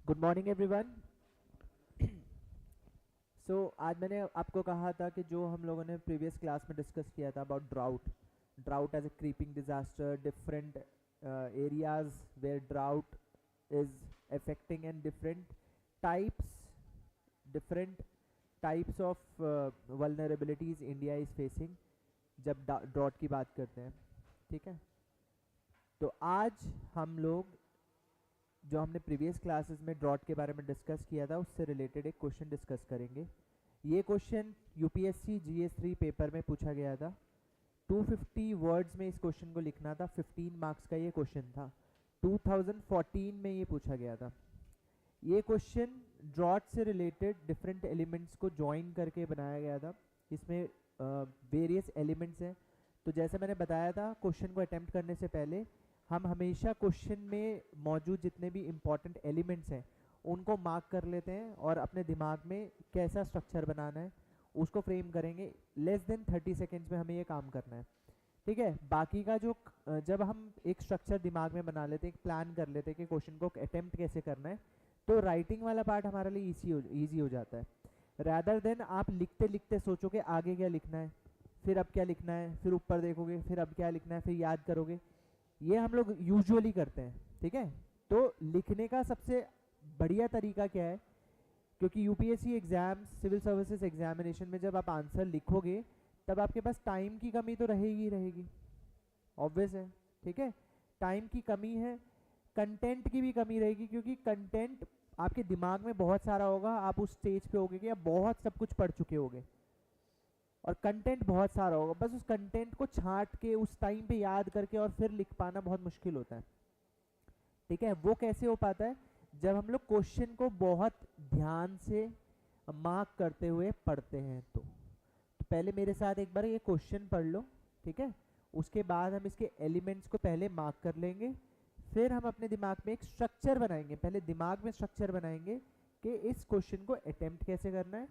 Good morning everyone. सो आज मैंने आपको कहा था कि जो हम लोगों ने प्रीवियस क्लास में डिस्कस किया था about drought as a creeping disaster, different areas where drought is affecting and different types of vulnerabilities India is facing जब ड्रॉट की बात करते हैं। ठीक है, तो आज हम लोग जो हमने प्रीवियस क्लासेस में ड्रॉट के बारे में डिस्कस किया था उससे रिलेटेड एक क्वेश्चन डिस्कस करेंगे। ये क्वेश्चन यूपीएससी जीएस 3 पेपर में पूछा गया था। 250 वर्ड्स में इस क्वेश्चन को लिखना था। 15 मार्क्स का ये क्वेश्चन था। 2014 में ये पूछा गया था। ये क्वेश्चन ड्रॉट से रिलेटेड डिफरेंट एलिमेंट्स को ज्वाइन करके बनाया गया था। इसमें वेरियस एलिमेंट्स हैं। तो जैसे मैंने बताया था, क्वेश्चन को अटेम्प्ट करने से पहले हम हमेशा क्वेश्चन में मौजूद जितने भी इंपॉर्टेंट एलिमेंट्स हैं उनको मार्क कर लेते हैं और अपने दिमाग में कैसा स्ट्रक्चर बनाना है उसको फ्रेम करेंगे। लेस देन 30 सेकेंड्स में हमें ये काम करना है। ठीक है, बाकी का जो जब हम एक स्ट्रक्चर दिमाग में बना लेते हैं, एक प्लान कर लेते हैं कि क्वेश्चन को अटेम्प्ट कैसे करना है, तो राइटिंग वाला पार्ट हमारे लिए ईजी हो जाता है। रैदर देन आप लिखते लिखते सोचोगे आगे क्या लिखना है, फिर अब क्या लिखना है, फिर ऊपर देखोगे, फिर अब क्या लिखना है, फिर याद करोगे। ये हम लोग यूजुअली करते हैं। ठीक है, तो लिखने का सबसे बढ़िया तरीका क्या है, क्योंकि UPSC exam, civil services examination में जब आप आंसर लिखोगे तब आपके पास टाइम की कमी तो रहेगी रहेगी, ऑब्वियस है। ठीक है, टाइम की कमी है, कंटेंट की भी कमी रहेगी, क्योंकि कंटेंट आपके दिमाग में बहुत सारा होगा। आप उस स्टेज पे होगे कि आप बहुत सब कुछ पढ़ चुके होगे और कंटेंट बहुत सारा होगा। बस उस कंटेंट को छांट के उस टाइम पे याद करके और फिर लिख पाना बहुत मुश्किल होता है। ठीक है, वो कैसे हो पाता है, जब हम लोग क्वेश्चन को बहुत ध्यान से मार्क करते हुए पढ़ते हैं। तो पहले मेरे साथ एक बार ये क्वेश्चन पढ़ लो। ठीक है, उसके बाद हम इसके एलिमेंट्स को पहले मार्क कर लेंगे, फिर हम अपने दिमाग में एक स्ट्रक्चर बनाएंगे। पहले दिमाग में स्ट्रक्चर बनाएंगे कि इस क्वेश्चन को अटेम्प्ट कैसे करना है,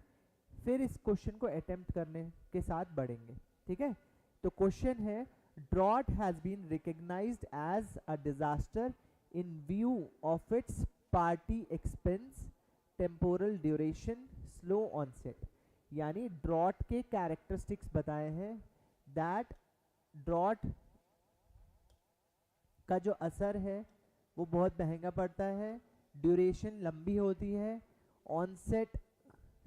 फिर इस क्वेश्चन को अटेम्प्ट करने के साथ बढ़ेंगे। ठीक है, तो क्वेश्चन है, drought has been recognised as a disaster in view of its party expense, temporal duration, slow onset. यानी ड्रॉट के कैरेक्टरिस्टिक्स बताए हैं। दैट ड्रॉट का जो असर है वो बहुत महंगा पड़ता है, ड्यूरेशन लंबी होती है, ऑनसेट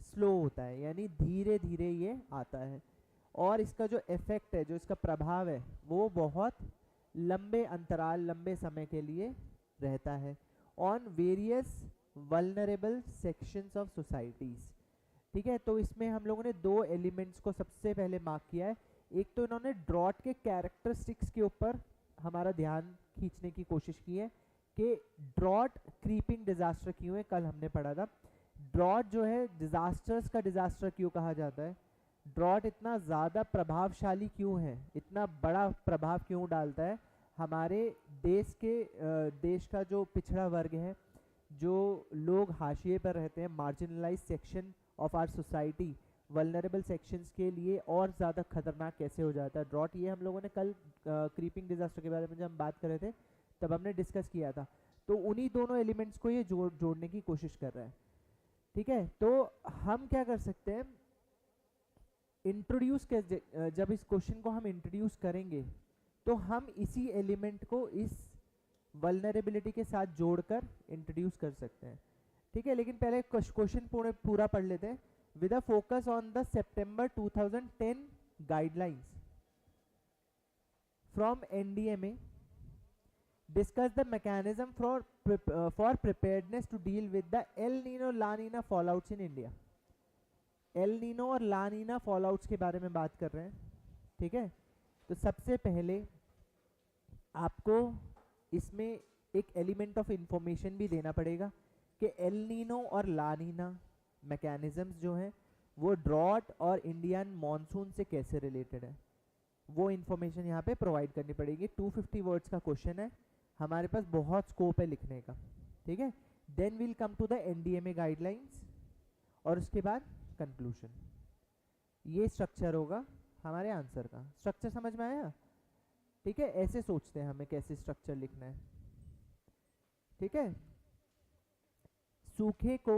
स्लो होता है, यानी धीरे धीरे ये आता है, और इसका जो इफेक्ट है, जो इसका प्रभाव है, वो बहुत लंबे अंतराल, लंबे समय के लिए रहता है on various vulnerable sections of societies. ठीक है, तो इसमें हम लोगों ने दो एलिमेंट्स को सबसे पहले मार्क किया है। एक तो इन्होंने ड्रॉट के कैरेक्टरिस्टिक्स के ऊपर हमारा ध्यान खींचने की कोशिश की है कि ड्रॉट क्रीपिंग डिजास्टर क्यों है। कल हमने पढ़ा था ड्रॉट जो है डिजास्टर्स का डिजास्टर क्यों कहा जाता है, ड्रॉट इतना ज़्यादा प्रभावशाली क्यों है, इतना बड़ा प्रभाव क्यों डालता है हमारे देश का जो पिछड़ा वर्ग है, जो लोग हाशिए पर रहते हैं, marginalise section of our society, vulnerable sections के लिए और ज़्यादा खतरनाक कैसे हो जाता है ड्रॉट। ये हम लोगों ने कल क्रीपिंग डिजास्टर के बारे में जब हम बात कर रहे थे तब हमने डिस्कस किया था। तो उन्हीं दोनों एलिमेंट्स को ये जोड़ने की कोशिश कर रहा है। ठीक है, तो हम क्या कर सकते हैं, इंट्रोड्यूस जब इस क्वेश्चन को हम इंट्रोड्यूस करेंगे तो हम इसी एलिमेंट को इस वल्नरेबिलिटी के साथ जोड़कर इंट्रोड्यूस कर सकते हैं। ठीक है, लेकिन पहले क्वेश्चन पूरा पढ़ लेते हैं। With a focus on the September 2010 guidelines from NDMA, discuss the mechanism for preparedness to deal with the El Nino La Nina fallouts in India। El Nino और ला नीना फॉलआउट्स के बारे में बात कर रहे हैं। ठीक है, तो सबसे पहले आपको इसमें एक एलिमेंट ऑफ इंफॉर्मेशन भी देना पड़ेगा कि एल नीनो और ला नीना मैकेनिज्म्स जो हैं वो ड्रॉट और इंडियन मॉनसून से कैसे रिलेटेड है, वो इंफॉर्मेशन यहाँ पे प्रोवाइड करनी पड़ेगी। 250 वर्ड्स का क्वेश्चन है, हमारे पास बहुत स्कोप है लिखने का। ठीक है, then will come to the NDMA guidelines और उसके बाद कंक्लूजन। ये स्ट्रक्चर होगा हमारे आंसर का। स्ट्रक्चर समझ में आया? ठीक है, ऐसे सोचते हैं हमें कैसे स्ट्रक्चर लिखना है। ठीक है, सूखे को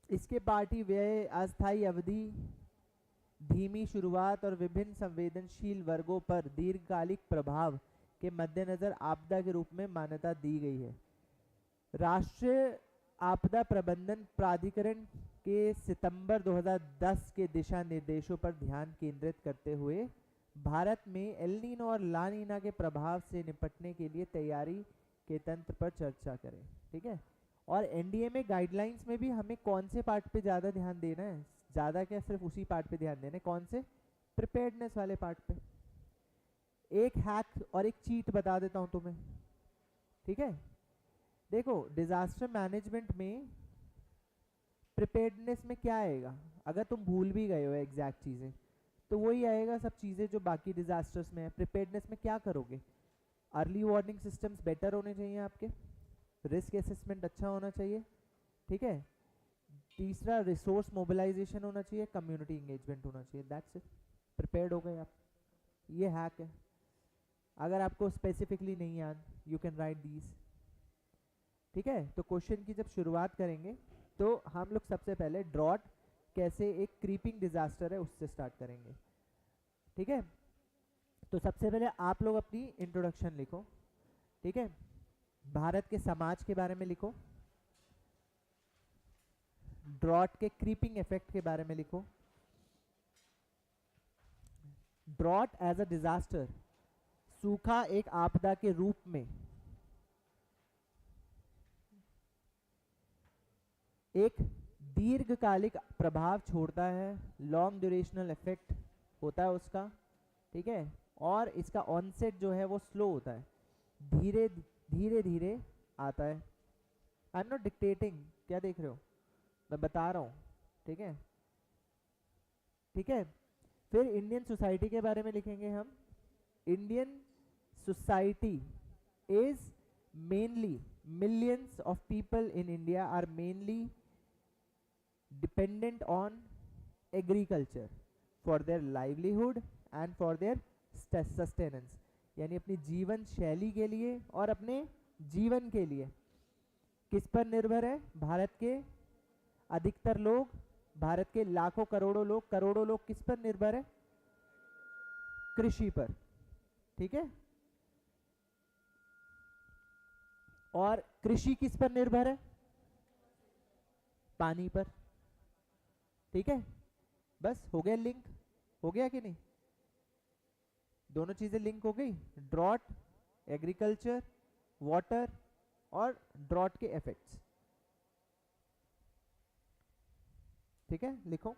इसके पार्टी व्यय, अस्थायी अवधि, धीमी शुरुआत और विभिन्न संवेदनशील वर्गों पर दीर्घकालिक प्रभाव के मद्देनजर आपदा के रूप में मान्यता दी गई है। राष्ट्रीय आपदा प्रबंधन प्राधिकरण के सितंबर 2010 के दिशा निर्देशों पर ध्यान केंद्रित करते हुए भारत में एल नीनो और ला नीना के प्रभाव से निपटने के लिए तैयारी के तंत्र पर चर्चा करें। ठीक है, और एनडीए में गाइडलाइंस में भी हमें कौन से पार्ट पे ज़्यादा ध्यान देना है, ज़्यादा क्या सिर्फ उसी पार्ट पे ध्यान देना है, कौन से, प्रिपेयर्डनेस वाले पार्ट पे। एक हैक और एक चीट बता देता हूँ तुम्हें। ठीक है, देखो डिजास्टर मैनेजमेंट में प्रिपेयर्डनेस में क्या आएगा, अगर तुम भूल भी गए हो एग्जैक्ट चीज़ें तो वही आएगा सब चीज़ें जो बाकी डिजास्टर्स में है। प्रिपेयर्डनेस में क्या करोगे, अर्ली वार्निंग सिस्टम्स बेटर होने चाहिए आपके, रिस्क असेसमेंट अच्छा होना चाहिए। ठीक है, तीसरा रिसोर्स मोबिलाइजेशन होना चाहिए, कम्युनिटी इंगेजमेंट होना चाहिए। दैट्स इट, प्रिपेयर्ड हो गए आप। ये हैक है, अगर आपको स्पेसिफिकली नहीं याद यू कैन राइट दीज। ठीक है, तो क्वेश्चन की जब शुरुआत करेंगे तो हम लोग सबसे पहले ड्रॉट कैसे एक क्रीपिंग डिजास्टर है उससे स्टार्ट करेंगे। ठीक है, तो सबसे पहले आप लोग अपनी इंट्रोडक्शन लिखो। ठीक है, भारत के समाज के बारे में लिखो, ड्रॉट के क्रीपिंग इफेक्ट के बारे में लिखो। ड्रॉट एज अ डिजास्टर, सूखा एक आपदा के रूप में एक दीर्घकालिक प्रभाव छोड़ता है, लॉन्ग ड्यूरेशनल इफेक्ट होता है उसका। ठीक है, और इसका ऑनसेट जो है वो स्लो होता है, धीरे धीरे धीरे आता है। आई एम नॉट डिक्टेटिंग, क्या देख रहे हो, मैं बता रहा हूँ। ठीक है, ठीक है, फिर इंडियन सोसाइटी के बारे में लिखेंगे हम। Indian society is mainly, millions of people in India are mainly dependent on agriculture for their livelihood and for their sustenance, यानी अपनी जीवन शैली के लिए और अपने जीवन के लिए किस पर निर्भर है। भारत के अधिकतर लोग, भारत के लाखों करोड़ों लोग किस पर निर्भर है, कृषि पर। ठीक है, और कृषि किस पर निर्भर है, पानी पर। ठीक है, बस हो गया लिंक, हो गया कि नहीं, दोनों चीजें लिंक हो गई, ड्रॉट, एग्रीकल्चर, वाटर और ड्रॉट के इफेक्ट्स। ठीक है, लिखो।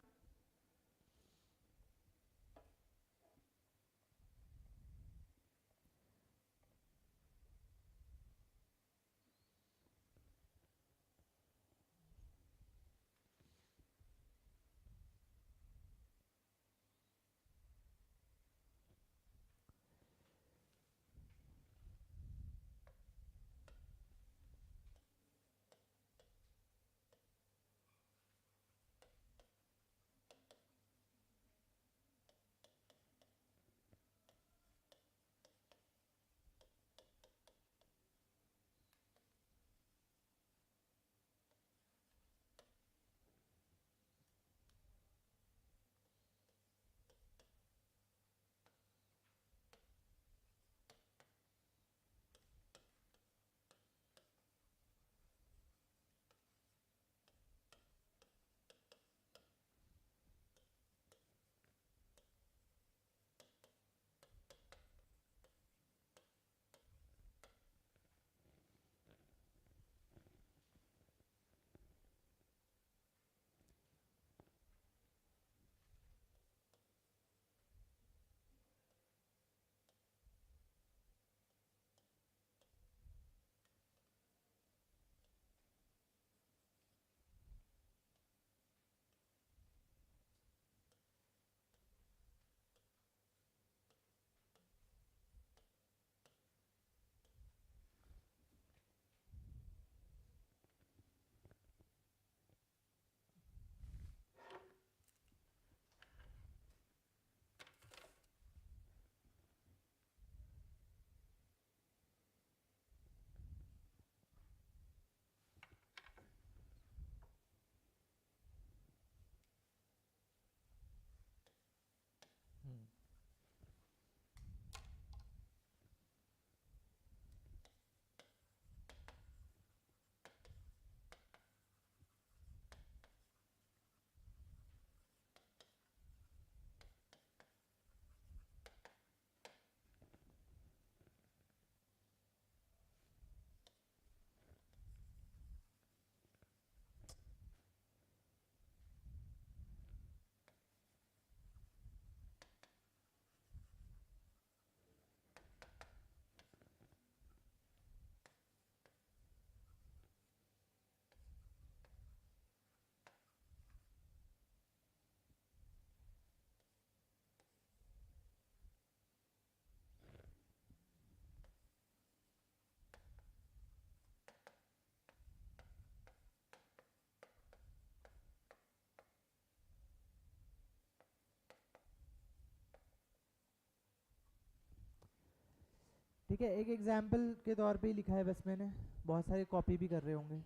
ठीक है, एक एग्जाम्पल के तौर पे ही लिखा है बस मैंने, बहुत सारे कॉपी भी कर रहे होंगे।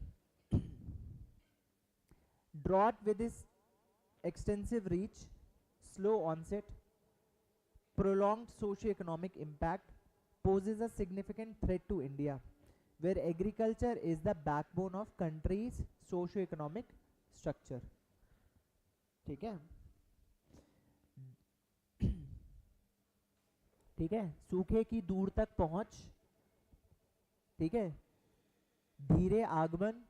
Drought with is extensive reach, slow onset, prolonged socio-economic impact poses a significant threat to India, where agriculture is the backbone of country's socio-economic structure. ठीक है, ठीक है, सूखे की दूर तक पहुंच, ठीक है, धीरे आगमन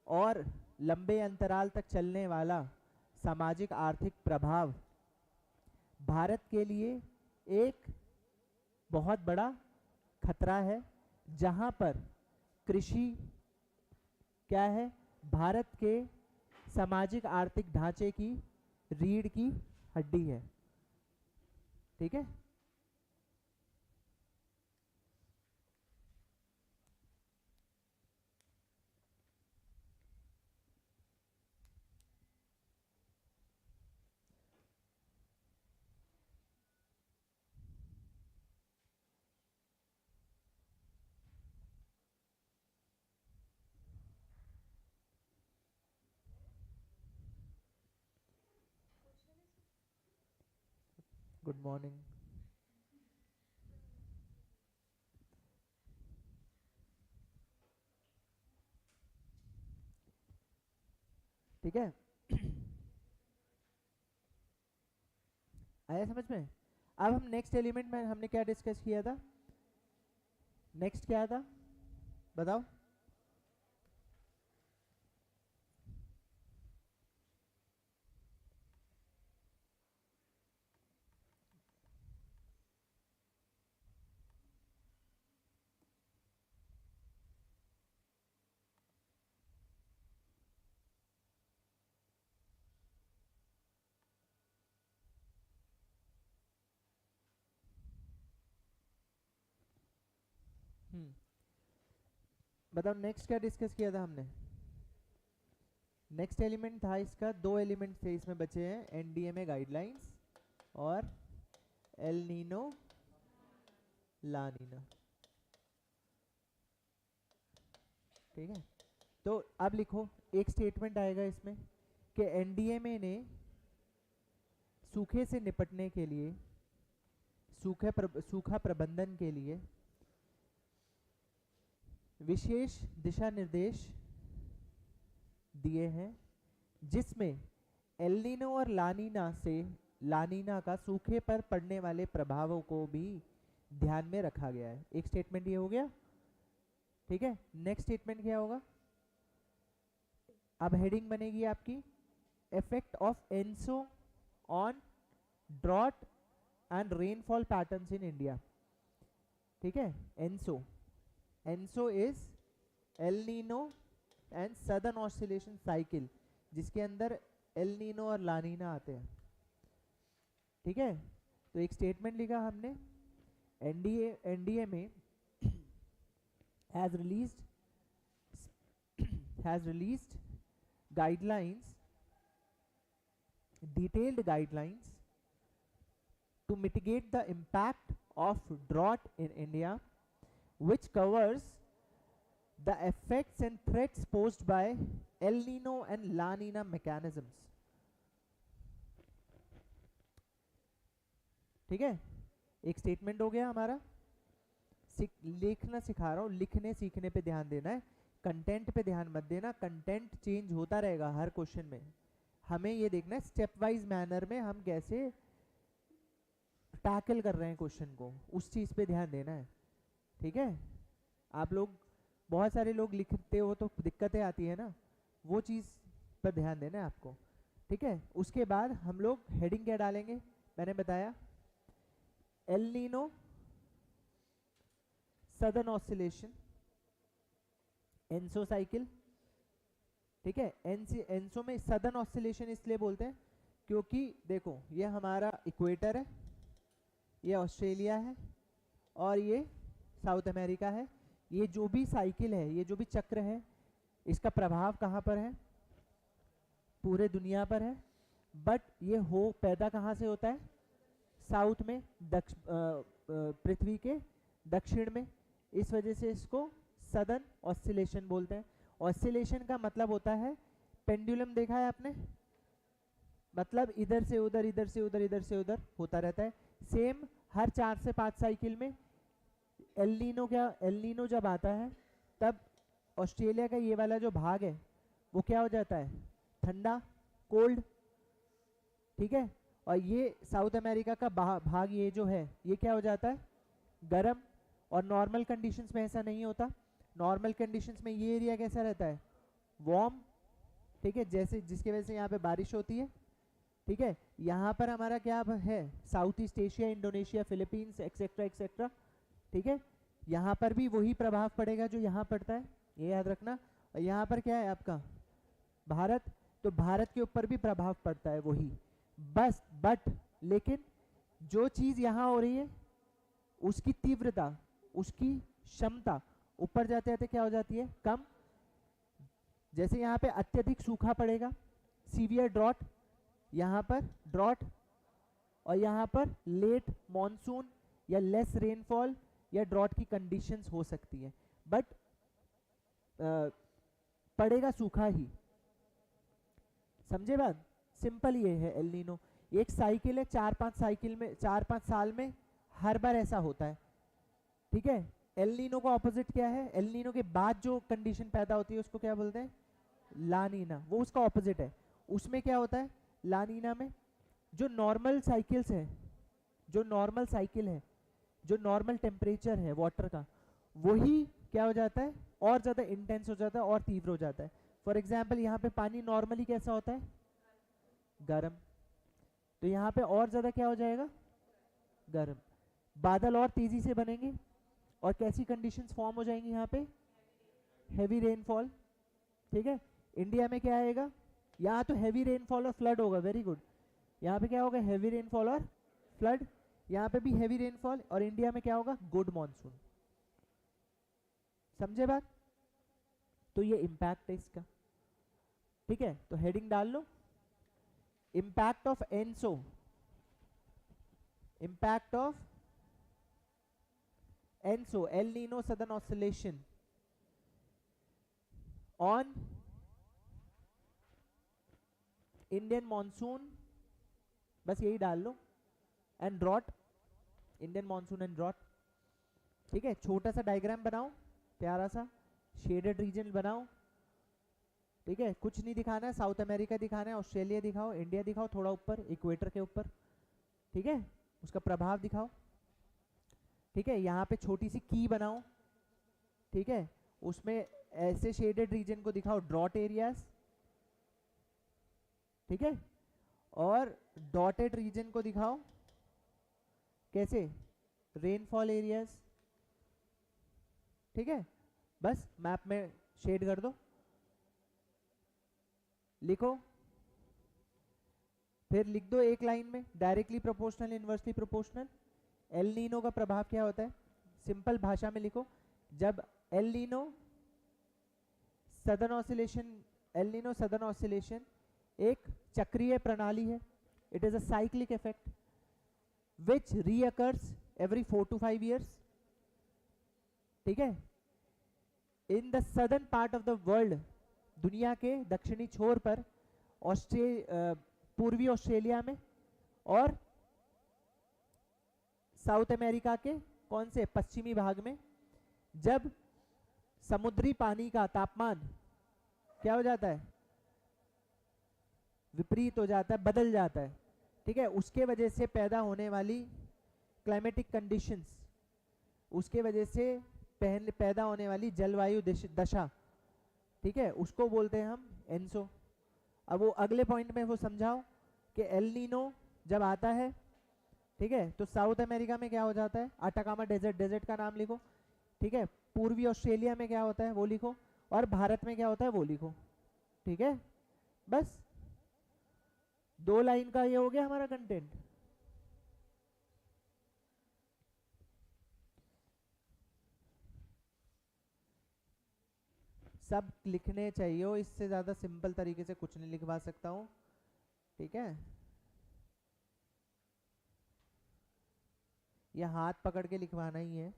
और लंबे अंतराल तक चलने वाला सामाजिक आर्थिक प्रभाव भारत के लिए एक बहुत बड़ा खतरा है, जहां पर कृषि क्या है, भारत के सामाजिक आर्थिक ढांचे की रीढ़ की हड्डी है। ठीक है, गुड मॉर्निंग। ठीक है, आया समझ में? अब हम नेक्स्ट एलिमेंट में हमने क्या डिस्कस किया था, नेक्स्ट क्या था बताओ? बताओ नेक्स्ट क्या डिस्कस किया था हमने? नेक्स्ट एलिमेंट था इसका, दो एलिमेंट थे इसमें बचे हैं, एनडीएमए गाइडलाइंस और एल नीनो ला नीना। ठीक है, तो अब लिखो, एक स्टेटमेंट आएगा इसमें कि एनडीएमए ने सूखे से निपटने के लिए, सूखा प्रबंधन के लिए विशेष दिशा निर्देश दिए हैं, जिसमें एल नीनो और लानीना का सूखे पर पड़ने वाले प्रभावों को भी ध्यान में रखा गया है। एक स्टेटमेंट ये हो गया। ठीक है, नेक्स्ट स्टेटमेंट क्या होगा? अब हेडिंग बनेगी आपकी effect of ENSO on drought and rainfall patterns in India. ठीक है, ENSO is El Nino and southern oscillation cycle, जिसके अंदर एल नीनो और लानीना आते हैं। ठीक है, तो एक स्टेटमेंट लिखा हमने, एनडीए में has released guidelines, detailed guidelines to mitigate the impact of drought in India, which covers the effects and threats posed by El Nino and La Nina mechanisms. ठीक है, एक स्टेटमेंट हो गया हमारा। लिखना सिखा रहा हूँ, लिखने सीखने पे ध्यान देना है, कंटेंट पे ध्यान मत देना। कंटेंट चेंज होता रहेगा हर क्वेश्चन में, हमें ये देखना है स्टेप वाइज मैनर में हम कैसे टैकल कर रहे हैं क्वेश्चन को, उस चीज़ पे ध्यान देना है। ठीक है, आप लोग बहुत सारे लोग लिखते हो तो दिक्कतें आती है ना, वो चीज़ पर ध्यान देना है आपको। ठीक है, उसके बाद हम लोग हेडिंग क्या डालेंगे, मैंने बताया L Nino Southern oscillation ENSO cycle. ठीक है, एनसो में सदर्न ऑसिलेशन इसलिए बोलते हैं क्योंकि देखो ये हमारा इक्वेटर है, ये ऑस्ट्रेलिया है और ये साउथ अमेरिका है। ये जो भी साइकिल है, ये जो भी चक्र है, इसका प्रभाव कहाँ पर है? पूरे दुनिया पर है। बट ये पैदा कहाँ से होता है? साउथ में, पृथ्वी के दक्षिण में, इस वजह से इसको सदर्न ऑसिलेशन बोलते हैं। ऑसिलेशन का मतलब होता है, पेंडुलम देखा है आपने, मतलब इधर से उधर, इधर से उधर, इधर से उधर होता रहता है। सेम हर 4 से 5 साइकिल में एल नीनो जब आता है तब ऑस्ट्रेलिया का ये वाला जो भाग है वो क्या हो जाता है, ठंडा, कोल्ड, ठीक है। और ये साउथ अमेरिका का भाग ये जो है ये क्या हो जाता है, गर्म। और नॉर्मल कंडीशंस में ऐसा नहीं होता। नॉर्मल कंडीशंस में ये एरिया कैसा रहता है, वार्म, ठीक है, जैसे जिसकी वजह से यहाँ पे बारिश होती है, ठीक है। यहाँ पर हमारा क्या है, south east Asia, Indonesia, Philippines, etcetera etcetera, ठीक है। यहाँ पर भी वही प्रभाव पड़ेगा जो यहाँ पड़ता है, ये याद रखना। और यहाँ पर क्या है आपका भारत, तो भारत के ऊपर भी प्रभाव पड़ता है वही, बस बट लेकिन जो चीज़ यहाँ हो रही है उसकी तीव्रता, उसकी क्षमता ऊपर जाते जाते क्या हो जाती है, कम। जैसे यहाँ पे अत्यधिक सूखा पड़ेगा, सीवियर ड्रॉट, यहाँ पर ड्रॉट, और यहाँ पर लेट मॉनसून या लेस रेनफॉल या ड्रॉट की कंडीशंस हो सकती है, बट पड़ेगा सूखा ही। समझे बात, सिंपल ये है एल नीनो। एक साइकिल है, 4-5 साल में हर बार ऐसा होता है, ठीक है। एल नीनो का ऑपोजिट क्या है, एल नीनो के बाद जो कंडीशन पैदा होती है उसको क्या बोलते हैं, ला नीना, वो उसका ऑपोजिट है। उसमें क्या होता है, ला नीना में जो नॉर्मल साइकिल्स है, जो नॉर्मल साइकिल है, जो नॉर्मल टेम्परेचर है वाटर का, वही क्या हो जाता है, और ज़्यादा इंटेंस हो जाता है और तीव्र हो जाता है। फॉर एग्जाम्पल यहाँ पे पानी नॉर्मली कैसा होता है, गर्म, तो यहाँ पे और ज़्यादा क्या हो जाएगा, गर्म। बादल और तेज़ी से बनेंगे और कैसी कंडीशंस फॉर्म हो जाएंगी यहाँ पे, हैवी रेनफॉल, ठीक है। इंडिया में क्या आएगा, यहाँ तो हैवी रेनफॉल और फ्लड होगा, वेरी गुड। यहाँ पे क्या होगा, हैवी रेनफॉल और फ्लड, यहाँ पे भी हैवी रेनफॉल, और इंडिया में क्या होगा, गुड मॉनसून। समझे बात, तो ये इम्पैक्ट है इसका, ठीक है। तो हेडिंग डाल लो, impact of ENSO, impact of ENSO, El Nino Southern Oscillation on Indian monsoon, बस यही डाल लो, and drought, Indian monsoon and drought, ठीक है। छोटा सा डायग्राम बनाओ, प्यारा सा शेडेड रीजन बनाओ, ठीक है। कुछ नहीं दिखाना है, साउथ अमेरिका दिखाना है, ऑस्ट्रेलिया दिखाओ, इंडिया दिखाओ, थोड़ा ऊपर इक्वेटर के ऊपर, ठीक है, उसका प्रभाव दिखाओ, ठीक है। यहाँ पे छोटी सी की बनाओ, ठीक है, उसमें ऐसे शेडेड रीजन को दिखाओ, ड्रॉट एरियाज, ठीक है, और डॉटेड रीजन को दिखाओ कैसे, रेनफॉल एरियाज, ठीक है। बस मैप में शेड कर दो, लिखो, फिर लिख दो एक लाइन में, directly proportional, inversely proportional. El Nino का प्रभाव क्या होता है, सिंपल भाषा में लिखो, जब El Nino Southern Oscillation, El Nino Southern Oscillation एक चक्रीय प्रणाली है, it is a cyclic effect which reoccurs every 4 to 5 years, ठीक है। In the southern part of the world, दुनिया के दक्षिणी छोर पर, पूर्वी ऑस्ट्रेलिया में, और साउथ अमेरिका के कौन से पश्चिमी भाग में, जब समुद्री पानी का तापमान क्या हो जाता है, विपरीत हो जाता है, बदल जाता है, ठीक है। उसके वजह से पैदा होने वाली क्लाइमेटिक कंडीशंस, उसके वजह से पैदा होने वाली जलवायु दशा, ठीक है, उसको बोलते हैं हम एनसो। अब वो अगले पॉइंट में वो समझाओ कि एल नीनो जब आता है, ठीक है, तो साउथ अमेरिका में क्या हो जाता है, अटाकामा डेजर्ट, डेजर्ट का नाम लिखो, ठीक है। पूर्वी ऑस्ट्रेलिया में क्या होता है वो लिखो, और भारत में क्या होता है वो लिखो, ठीक है। बस 2 लाइन का ये हो गया हमारा कंटेंट। सब लिखने चाहिए, इससे ज़्यादा सिंपल तरीके से कुछ नहीं लिखवा सकता हूँ, ठीक है। ये हाथ पकड़ के लिखवाना ही है,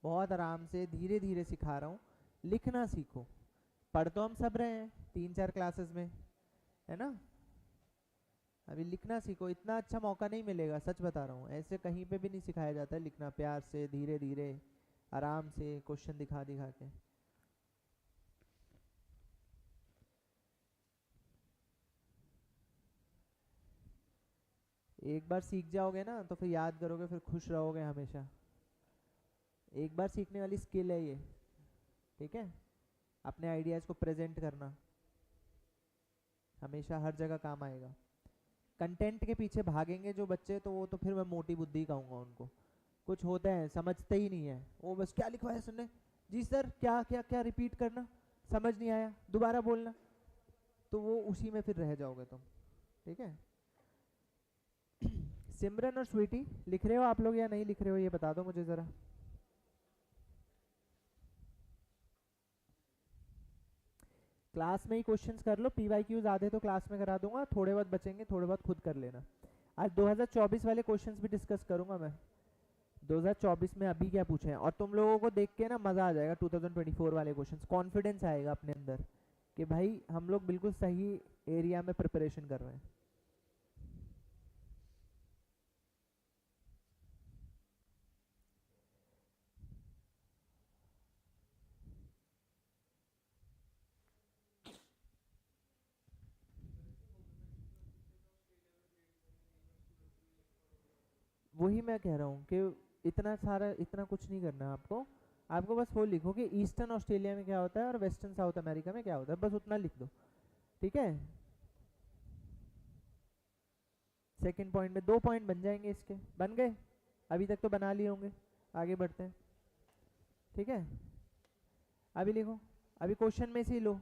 बहुत आराम से धीरे धीरे सिखा रहा हूँ, लिखना सीखो। पढ़ तो हम सब रहे हैं 3-4 क्लासेस में, है ना। अभी लिखना सीखो, इतना अच्छा मौका नहीं मिलेगा, सच बता रहा हूँ, ऐसे कहीं पे भी नहीं सिखाया जाता है लिखना, प्यार से धीरे धीरे आराम से क्वेश्चन दिखा दिखा के। एक बार सीख जाओगे ना तो फिर याद करोगे, फिर खुश रहोगे हमेशा। एक बार सीखने वाली स्किल है ये, ठीक है। अपने आइडियाज़ को प्रेजेंट करना हमेशा हर जगह काम आएगा। कंटेंट के पीछे भागेंगे जो बच्चे, तो वो तो फिर मैं मोटी बुद्धि कहूँगा उनको। कुछ होते हैं समझते ही नहीं है, वो बस क्या लिखवाया सुनने, जी सर क्या क्या क्या, रिपीट करना, समझ नहीं आया दोबारा बोलना, तो वो उसी में फिर रह जाओगे तुम, ठीक है। सिमरन और स्वीटी लिख रहे हो आप लोग या नहीं लिख रहे हो, ये बता दो मुझे ज़रा। क्लास में ही क्वेश्चंस कर लो, पीवाईक्यूज आधे तो क्लास में करा दूंगा, थोड़े बहुत बचेंगे, थोड़े बहुत खुद कर लेना। आज 2024 वाले क्वेश्चंस भी डिस्कस करूंगा मैं, 2024 में अभी क्या पूछे हैं, और तुम लोगों को देख के ना मज़ा आ जाएगा 2024 वाले क्वेश्चंस, कॉन्फिडेंस आएगा अपने अंदर कि भाई हम लोग बिल्कुल सही एरिया में प्रिपरेशन कर रहे हैं। वही मैं कह रहा हूँ कि इतना सारा, इतना कुछ नहीं करना आपको। आपको बस वो लिखो कि ईस्टर्न ऑस्ट्रेलिया में क्या होता है और वेस्टर्न साउथ अमेरिका में क्या होता है, बस उतना लिख दो, ठीक है। सेकंड पॉइंट में 2 पॉइंट बन जाएंगे, इसके बन गए, अभी तक तो बना लिए होंगे। आगे बढ़ते हैं, ठीक है। अभी लिखो, अभी क्वेश्चन में से ही लो।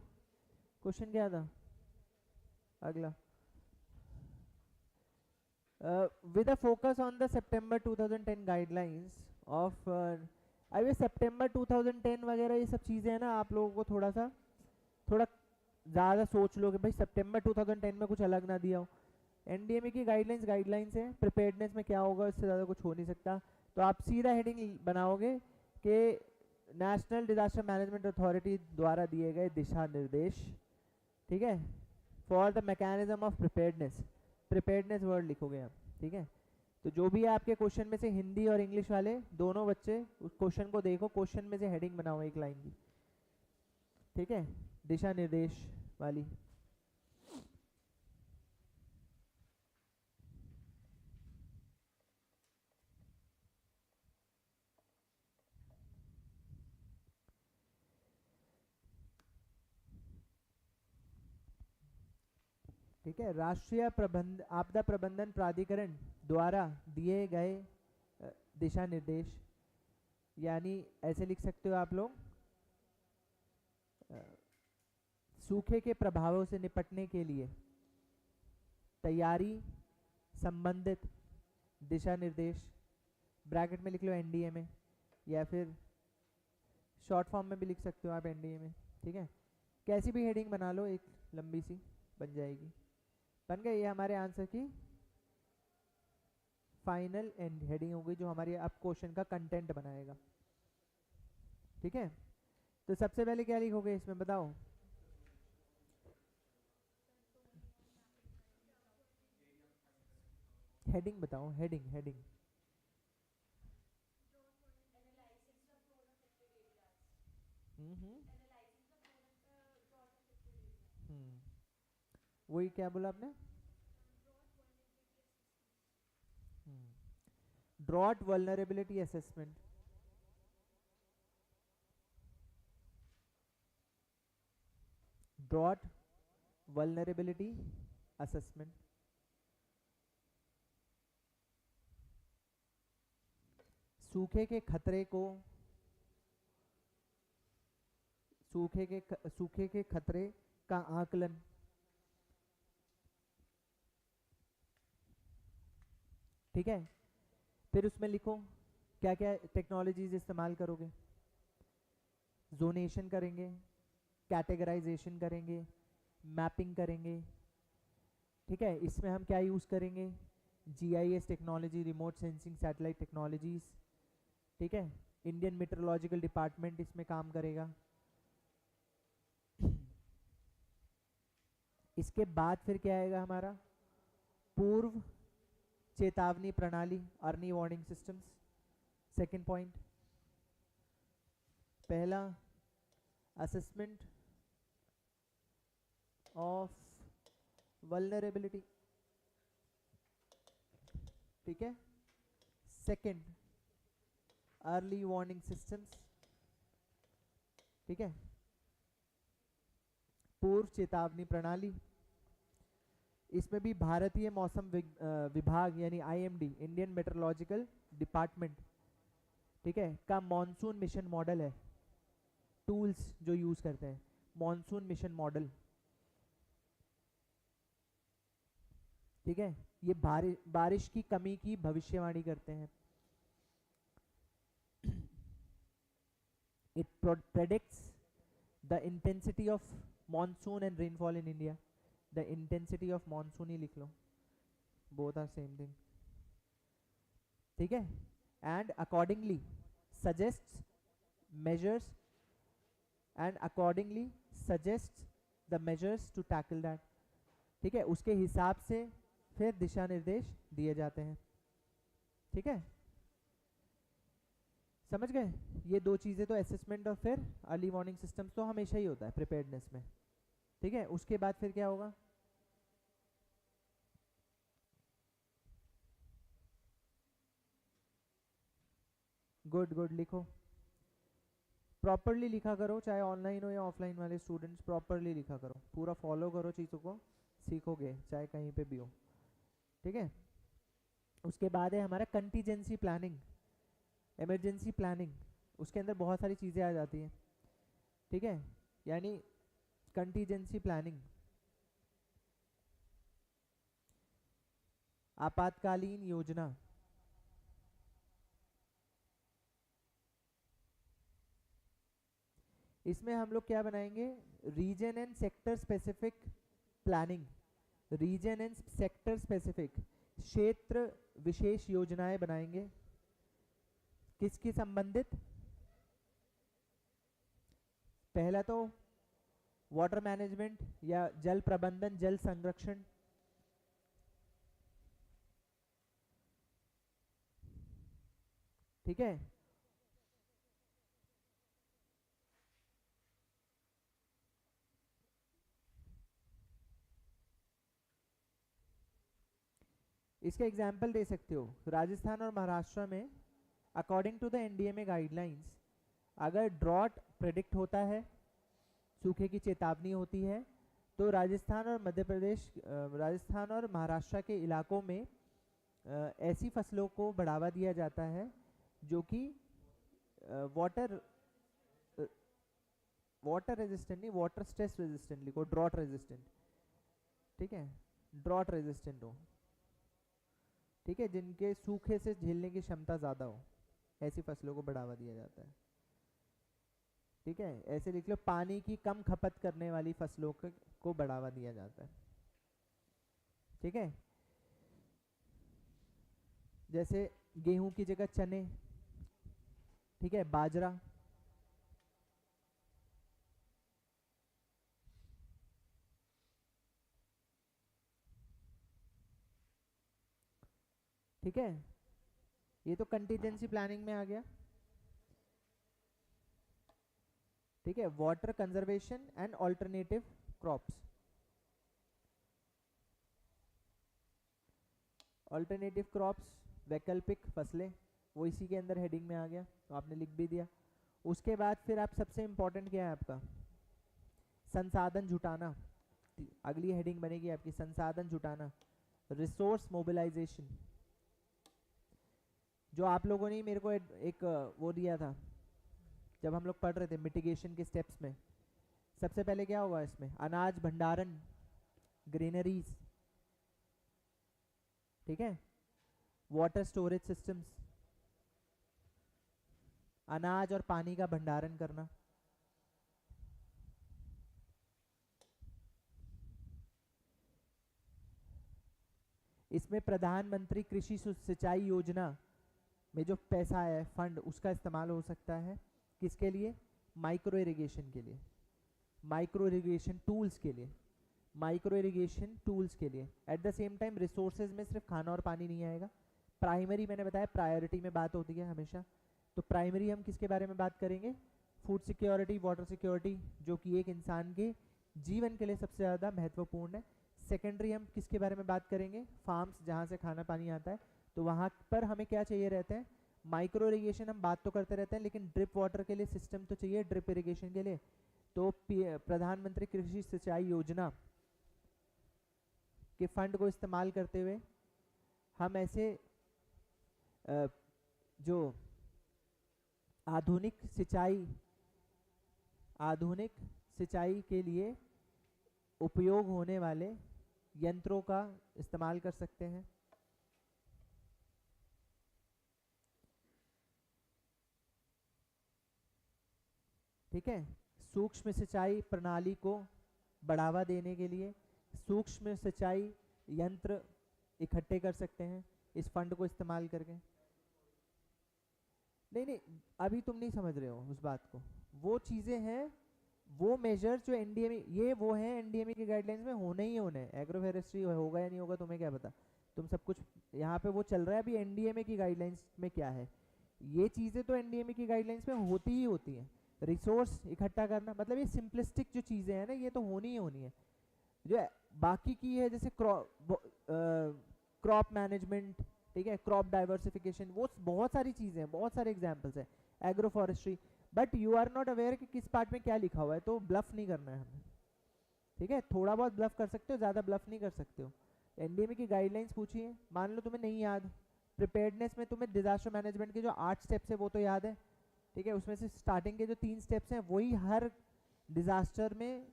क्वेश्चन क्या था अगला, with a focus on the September 2010 guidelines of अभी सितंबर 2010 वगैरह ये सब चीज़ें हैं ना, आप लोगों को थोड़ा सा थोड़ा ज़्यादा सोच लो कि भाई सितंबर 2010 में कुछ अलग ना दिया हो। एनडीएमए की गाइडलाइंस गाइडलाइंस है, प्रिपेयर्डनेस में क्या होगा इससे ज़्यादा कुछ हो नहीं सकता। तो आप सीधा हेडिंग बनाओगे कि नेशनल डिजास्टर मैनेजमेंट अथॉरिटी द्वारा दिए गए दिशा निर्देश, ठीक है, for the mechanism of preparedness, preparedness word लिखोगे आप, ठीक है। तो जो भी है आपके क्वेश्चन में से हिंदी और इंग्लिश वाले दोनों बच्चे उस क्वेश्चन को देखो, क्वेश्चन में से हेडिंग बनाओ एक लाइन की, ठीक है, दिशा निर्देश वाली। ठीक है, राष्ट्रीय आपदा प्रबंधन प्राधिकरण द्वारा दिए गए दिशा निर्देश, यानी ऐसे लिख सकते हो आप लोग, सूखे के प्रभावों से निपटने के लिए तैयारी संबंधित दिशा निर्देश, ब्रैकेट में लिख लो एनडीए में, या फिर शॉर्ट फॉर्म में भी लिख सकते हो आप एनडीए में, ठीक है। कैसी भी हेडिंग बना लो, एक लंबी सी बन जाएगी। बन गई, ये हमारे आंसर की फाइनल एंड हेडिंग होगी जो हमारी अब क्वेश्चन का कंटेंट बनाएगा, ठीक है। तो सबसे पहले क्या लिखोगे इसमें बताओ, हेडिंग बताओ, हेडिंग हेडिंग। हम्म, हम्म, वही क्या बोला आपने, drought vulnerability assessment, drought vulnerability assessment, सूखे के खतरे को, सूखे के खतरे का आकलन, ठीक है। फिर उसमें लिखो क्या क्या टेक्नोलॉजीज इस्तेमाल करोगे, जोनेशन करेंगे, कैटेगराइजेशन करेंगे, मैपिंग करेंगे, ठीक है। इसमें हम क्या यूज़ करेंगे, GIS technology, remote sensing, satellite technologies, ठीक है। इंडियन मेट्रोलॉजिकल डिपार्टमेंट इसमें काम करेगा। इसके बाद फिर क्या आएगा हमारा, पूर्व चेतावनी प्रणाली, early warning systems, second point. पहला, असेसमेंट ऑफ वल्नरेबिलिटी, ठीक है। सेकेंड, अर्ली वार्निंग सिस्टम्स, ठीक है। पूर्व चेतावनी प्रणाली, इसमें भी भारतीय मौसम विभाग यानी आईएमडी, इंडियन मेट्रोलॉजिकल डिपार्टमेंट, ठीक है, का मॉनसून मिशन मॉडल है। टूल्स जो यूज करते हैं, मॉनसून मिशन मॉडल, ठीक है। ये बारिश की कमी की भविष्यवाणी करते हैं। It predicts the intensity of monsoon and rainfall in India. The intensity of monsoon ही लिख लो, बोथ आर सेम थिंग, ठीक है। And accordingly suggest measures the measures to tackle that, ठीक है। उसके हिसाब से फिर दिशा निर्देश दिए जाते हैं, ठीक है। समझ गए? ये दो चीजें तो असेसमेंट और फिर अर्ली वार्निंग सिस्टम्स तो हमेशा ही होता है प्रिपेयर्डनेस में, ठीक है। उसके बाद फिर क्या होगा, गुड गुड लिखो, प्रॉपरली लिखा करो, चाहे ऑनलाइन हो या ऑफलाइन वाले स्टूडेंट्स, प्रॉपरली लिखा करो, पूरा फॉलो करो चीज़ों को, सीखोगे चाहे कहीं पे भी हो, ठीक है। उसके बाद है हमारा कंटीजेंसी प्लानिंग, इमरजेंसी प्लानिंग। उसके अंदर बहुत सारी चीज़ें आ जाती हैं, ठीक है। यानी कंटीजेंसी प्लानिंग, आपातकालीन योजना, इसमें हम लोग क्या बनाएंगे, region and sector specific planning, region and sector specific, क्षेत्र विशेष योजनाएं बनाएंगे। किसकी संबंधित, पहला तो वाटर मैनेजमेंट या जल प्रबंधन, जल संरक्षण, ठीक है। इसका एग्जाम्पल दे सकते हो, राजस्थान और महाराष्ट्र में according to the NDMA guidelines अगर ड्रॉट प्रेडिक्ट होता है, सूखे की चेतावनी होती है, तो राजस्थान और मध्य प्रदेश, राजस्थान और महाराष्ट्र के इलाकों में ऐसी फसलों को बढ़ावा दिया जाता है जो कि वाटर रेजिस्टेंट नहीं, वाटर स्ट्रेस रेजिस्टेंट लिखो, ड्रॉट रेजिस्टेंट, ठीक है, ड्रॉट रेजिस्टेंट हो, ठीक है, जिनके सूखे से झेलने की क्षमता ज़्यादा हो, ऐसी फसलों को बढ़ावा दिया जाता है, ठीक है। ऐसे लिख लो, पानी की कम खपत करने वाली फसलों को बढ़ावा दिया जाता है, ठीक है। जैसे गेहूं की जगह चने, ठीक है, बाजरा, ठीक है। ये तो कंटीजेंसी प्लानिंग में आ गया, ठीक है। Water conservation and alternative crops, alternative crops वैकल्पिक फसलें, वो इसी के अंदर हेडिंग में आ गया, तो आपने लिख भी दिया। उसके बाद फिर आप सबसे इंपॉर्टेंट क्या है आपका, संसाधन जुटाना, अगली हेडिंग बनेगी आपकी संसाधन जुटाना, रिसोर्स मोबिलाइजेशन। जो आप लोगों ने मेरे को एक वो दिया था जब हम लोग पढ़ रहे थे मिटिगेशन के स्टेप्स में, सबसे पहले क्या हुआ इसमें, अनाज भंडारण, ग्रेनरीज, ठीक है, वाटर स्टोरेज सिस्टम्स, अनाज और पानी का भंडारण करना, इसमें प्रधानमंत्री कृषि सिंचाई योजना में जो पैसा है फंड, उसका इस्तेमाल हो सकता है किसके लिए? माइक्रो इरिगेशन के लिए, माइक्रो इरिगेशन टूल्स के लिए, माइक्रो इरिगेशन टूल्स के लिए। At the same time resources में सिर्फ खाना और पानी नहीं आएगा। प्राइमरी मैंने बताया प्रायोरिटी में बात होती है हमेशा, तो प्राइमरी हम किसके बारे में बात करेंगे? फूड सिक्योरिटी, वाटर सिक्योरिटी, जो कि एक इंसान के जीवन के लिए सबसे ज़्यादा महत्वपूर्ण है। सेकेंडरी हम किसके बारे में बात करेंगे? फार्म्स, जहाँ से खाना पानी आता है, तो वहाँ पर हमें क्या चाहिए रहते हैं? माइक्रो इरिगेशन हम बात तो करते रहते हैं, लेकिन ड्रिप वाटर के लिए सिस्टम तो चाहिए, ड्रिप इरिगेशन के लिए। तो प्रधानमंत्री कृषि सिंचाई योजना के फंड को इस्तेमाल करते हुए हम ऐसे जो आधुनिक सिंचाई के लिए उपयोग होने वाले यंत्रों का इस्तेमाल कर सकते हैं। ठीक है, सूक्ष्म सिंचाई प्रणाली को बढ़ावा देने के लिए सूक्ष्म सिंचाई यंत्र इकट्ठे कर सकते हैं इस फंड को इस्तेमाल करके। नहीं, अभी तुम नहीं समझ रहे हो उस बात को। वो चीज़ें हैं, वो मेजर्स जो एनडीए में, ये वो हैं एनडीएमए की गाइडलाइंस में होने ही होने। एग्रो फॉरेस्ट्री होगा या नहीं होगा तुम्हें क्या पता, तुम सब कुछ यहाँ पे वो चल रहा है अभी एनडीएमए की गाइडलाइंस में क्या है। ये चीज़ें तो एनडीएमए की गाइडलाइंस में होती ही होती हैं। रिसोर्स इकट्ठा करना, मतलब ये सिंपलिस्टिक जो चीज़ें हैं ना, ये तो होनी ही होनी है। जो बाकी की है जैसे क्रॉप मैनेजमेंट, ठीक है, क्रॉप डाइवर्सिफिकेशन, वो बहुत सारी चीज़ें हैं, बहुत सारे एग्जाम्पल्स हैं, agro forestry. But you are not aware कि किस पार्ट में क्या लिखा हुआ है, तो ब्लफ नहीं करना है हमें। ठीक है, थोड़ा बहुत ब्लफ कर सकते हो, ज़्यादा ब्लफ नहीं कर सकते हो। एनडीएमए की गाइडलाइंस पूछी है, मान लो तुम्हें नहीं याद, प्रिपेयर्डनेस में तुम्हें डिजास्टर मैनेजमेंट के जो 8 स्टेप्स है वो तो याद है। ठीक है, उसमें से स्टार्टिंग के जो 3 स्टेप्स हैं वही हर डिजास्टर में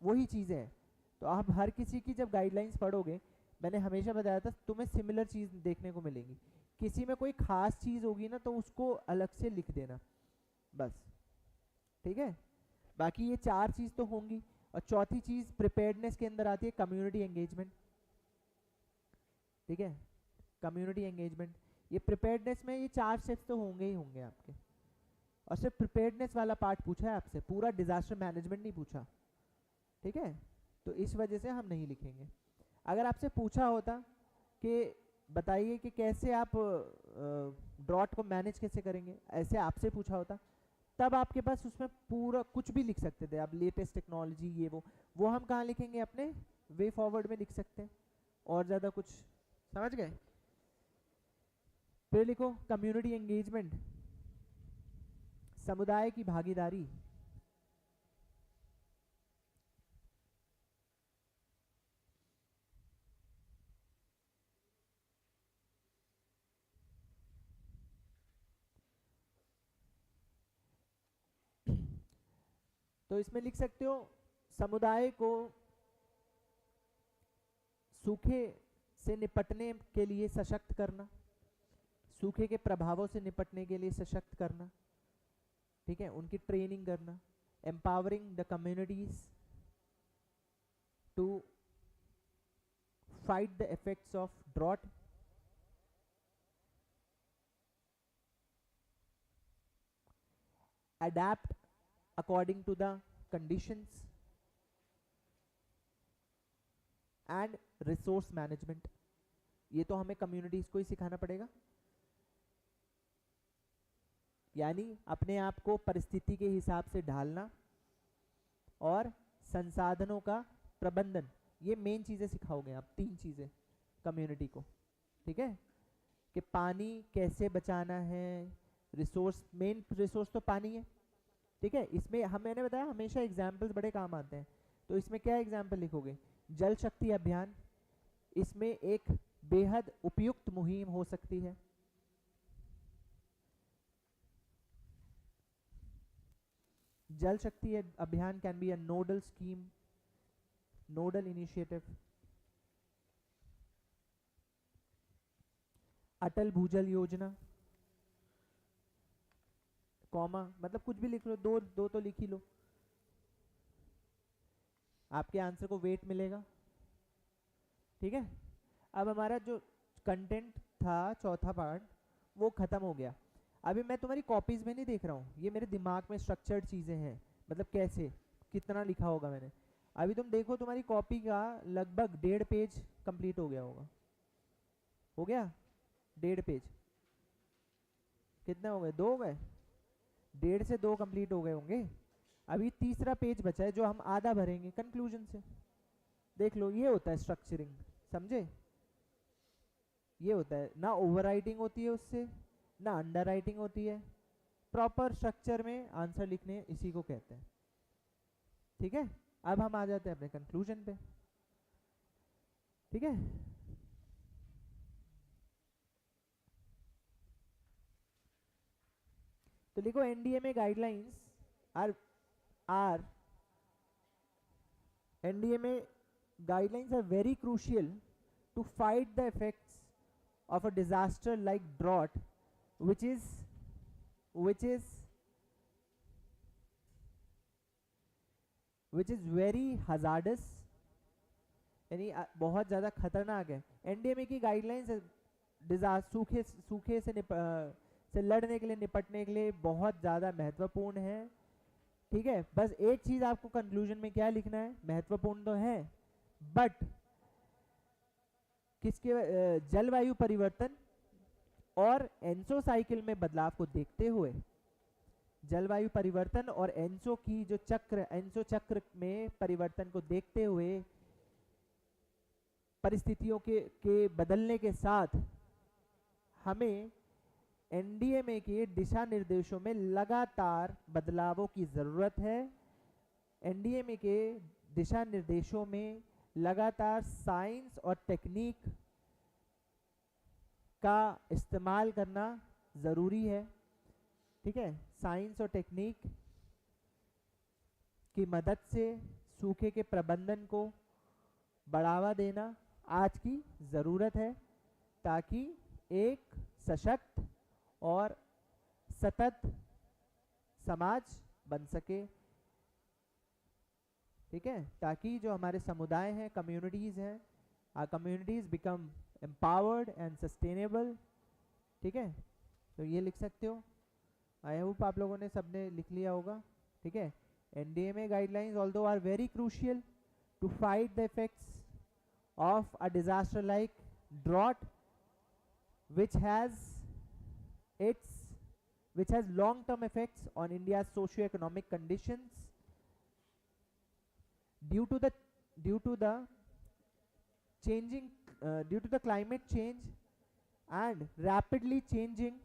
वही चीज़ें हैं। तो आप हर किसी की जब गाइडलाइंस पढ़ोगे, मैंने हमेशा बताया था तुम्हें सिमिलर चीज़ देखने को मिलेगी। किसी में कोई खास चीज़ होगी ना तो उसको अलग से लिख देना बस। ठीक है, बाकी ये 4 चीज़ तो होंगी। और चौथी चीज़ प्रिपेयर्डनेस के अंदर आती है कम्युनिटी एंगेजमेंट। ठीक है, कम्युनिटी एंगेजमेंट, ये प्रिपेयर्डनेस में ये 4 स्टेप्स तो होंगे ही होंगे आपके। और सिर्फ प्रिपेयर्डनेस वाला पार्ट पूछा है आपसे, पूरा डिजास्टर मैनेजमेंट नहीं पूछा। ठीक है, तो इस वजह से हम नहीं लिखेंगे। अगर आपसे पूछा होता कि बताइए कि कैसे आप ड्रॉट को मैनेज कैसे करेंगे, ऐसे आपसे पूछा होता, तब आपके पास उसमें पूरा कुछ भी लिख सकते थे आप, लेटेस्ट टेक्नोलॉजी ये वो हम कहाँ लिखेंगे? अपने वे फॉरवर्ड में लिख सकते हैं, और ज़्यादा कुछ। समझ गए? फिर लिखो कम्युनिटी एंगेजमेंट, समुदाय की भागीदारी। तो इसमें लिख सकते हो समुदाय को सूखे से निपटने के लिए सशक्त करना, सूखे के प्रभावों से निपटने के लिए सशक्त करना। ठीक है, उनकी ट्रेनिंग करना, empowering the communities to fight the effects of drought, adapt according to the conditions and resource management. ये तो हमें कम्युनिटीज को ही सिखाना पड़ेगा, यानी अपने आप को परिस्थिति के हिसाब से ढालना और संसाधनों का प्रबंधन, ये मेन चीज़ें सिखाओगे आप, 3 चीज़ें कम्युनिटी को। ठीक है, कि पानी कैसे बचाना है, रिसोर्स, मेन रिसोर्स तो पानी है। ठीक है, इसमें मैंने बताया हमेशा एग्जाम्पल्स बड़े काम आते हैं। तो इसमें क्या एग्जाम्पल लिखोगे? जल शक्ति अभियान, इसमें एक बेहद उपयुक्त मुहिम हो सकती है। Jal Shakti Abhiyan can be a nodal scheme, nodal initiative. Atal Bhujal Yojana, comma, मतलब कुछ भी लिख लो, दो तो लिख ही लो, आपके आंसर को वेट मिलेगा। ठीक है, अब हमारा जो कंटेंट था चौथा पार्ट, वो खत्म हो गया। अभी मैं तुम्हारी कॉपीज में नहीं देख रहा हूँ, ये मेरे दिमाग में स्ट्रक्चर्ड चीज़ें हैं, मतलब कैसे कितना लिखा होगा मैंने। अभी तुम देखो तुम्हारी कॉपी का लगभग 1.5 पेज कंप्लीट हो गया होगा। हो गया 1.5 पेज? कितने हो गए? 2 हो गए? 1.5 से 2 कंप्लीट हो गए होंगे। अभी तीसरा पेज बचा है जो हम आधा भरेंगे कंक्लूजन से। देख लो, ये होता है स्ट्रक्चरिंग, समझे? ये होता है ना, ओवर राइटिंग होती है उससे, ना अंडर राइटिंग होती है, प्रॉपर स्ट्रक्चर में आंसर लिखने, इसी को कहते हैं। ठीक है, अब हम आ जाते हैं अपने कंक्लूजन पे। ठीक है, तो लिखो एनडीए में गाइडलाइंस आर एनडीए में guidelines are very crucial to fight the effects of a disaster like drought, which is which is which is very hazardous, यानी बहुत ज़्यादा खतरनाक है। एनडीएमए की गाइडलाइंस डिजास्टर सूखे से लड़ने के लिए, निपटने के लिए बहुत ज़्यादा महत्वपूर्ण है। ठीक है, बस एक चीज़ आपको कंक्लूजन में क्या लिखना है, महत्वपूर्ण तो है बट किसके जलवायु परिवर्तन और एनसो साइकिल में बदलाव को देखते हुए, जलवायु परिवर्तन और एनसो की जो एनसो चक्र में परिवर्तन को देखते हुए, परिस्थितियों के बदलने के साथ हमें एनडीएमए के दिशा निर्देशों में लगातार बदलावों की ज़रूरत है। एनडीएमए के दिशा निर्देशों में लगातार साइंस और टेक्निक का इस्तेमाल करना ज़रूरी है। ठीक है, साइंस और टेक्निक की मदद से सूखे के प्रबंधन को बढ़ावा देना आज की ज़रूरत है, ताकि एक सशक्त और सतत समाज बन सके। ठीक है, ताकि जो हमारे समुदाय हैं, कम्युनिटीज़ हैं, communities become empowered and sustainable. ठीक है, तो ये लिख सकते हो। आई होप आप लोगों ने सबने लिख लिया होगा। ठीक है, NDMA guidelines although are very crucial to fight the effects of a disaster like drought, which has long term effects on India's socio-economic conditions due to the changing due to the climate change and rapidly changing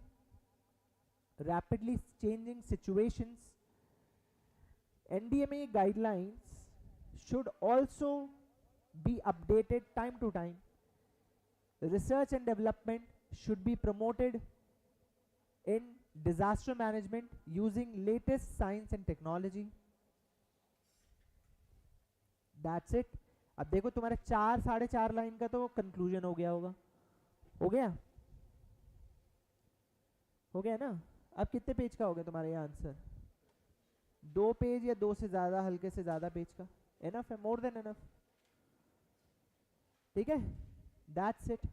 situations. NDMA guidelines should also be updated time to time. Research and development should be promoted in disaster management using latest science and technology. That's it. अब देखो तुम्हारे 4-4.5 line का तो conclusion हो गया होगा। हो गया? हो गया ना? अब कितने पेज का हो गया तुम्हारा ये आंसर? 2 पेज या 2 से ज़्यादा, हल्के से ज़्यादा पेज का एनफ है, मोर देन एनफ। ठीक है, दैट्स इट।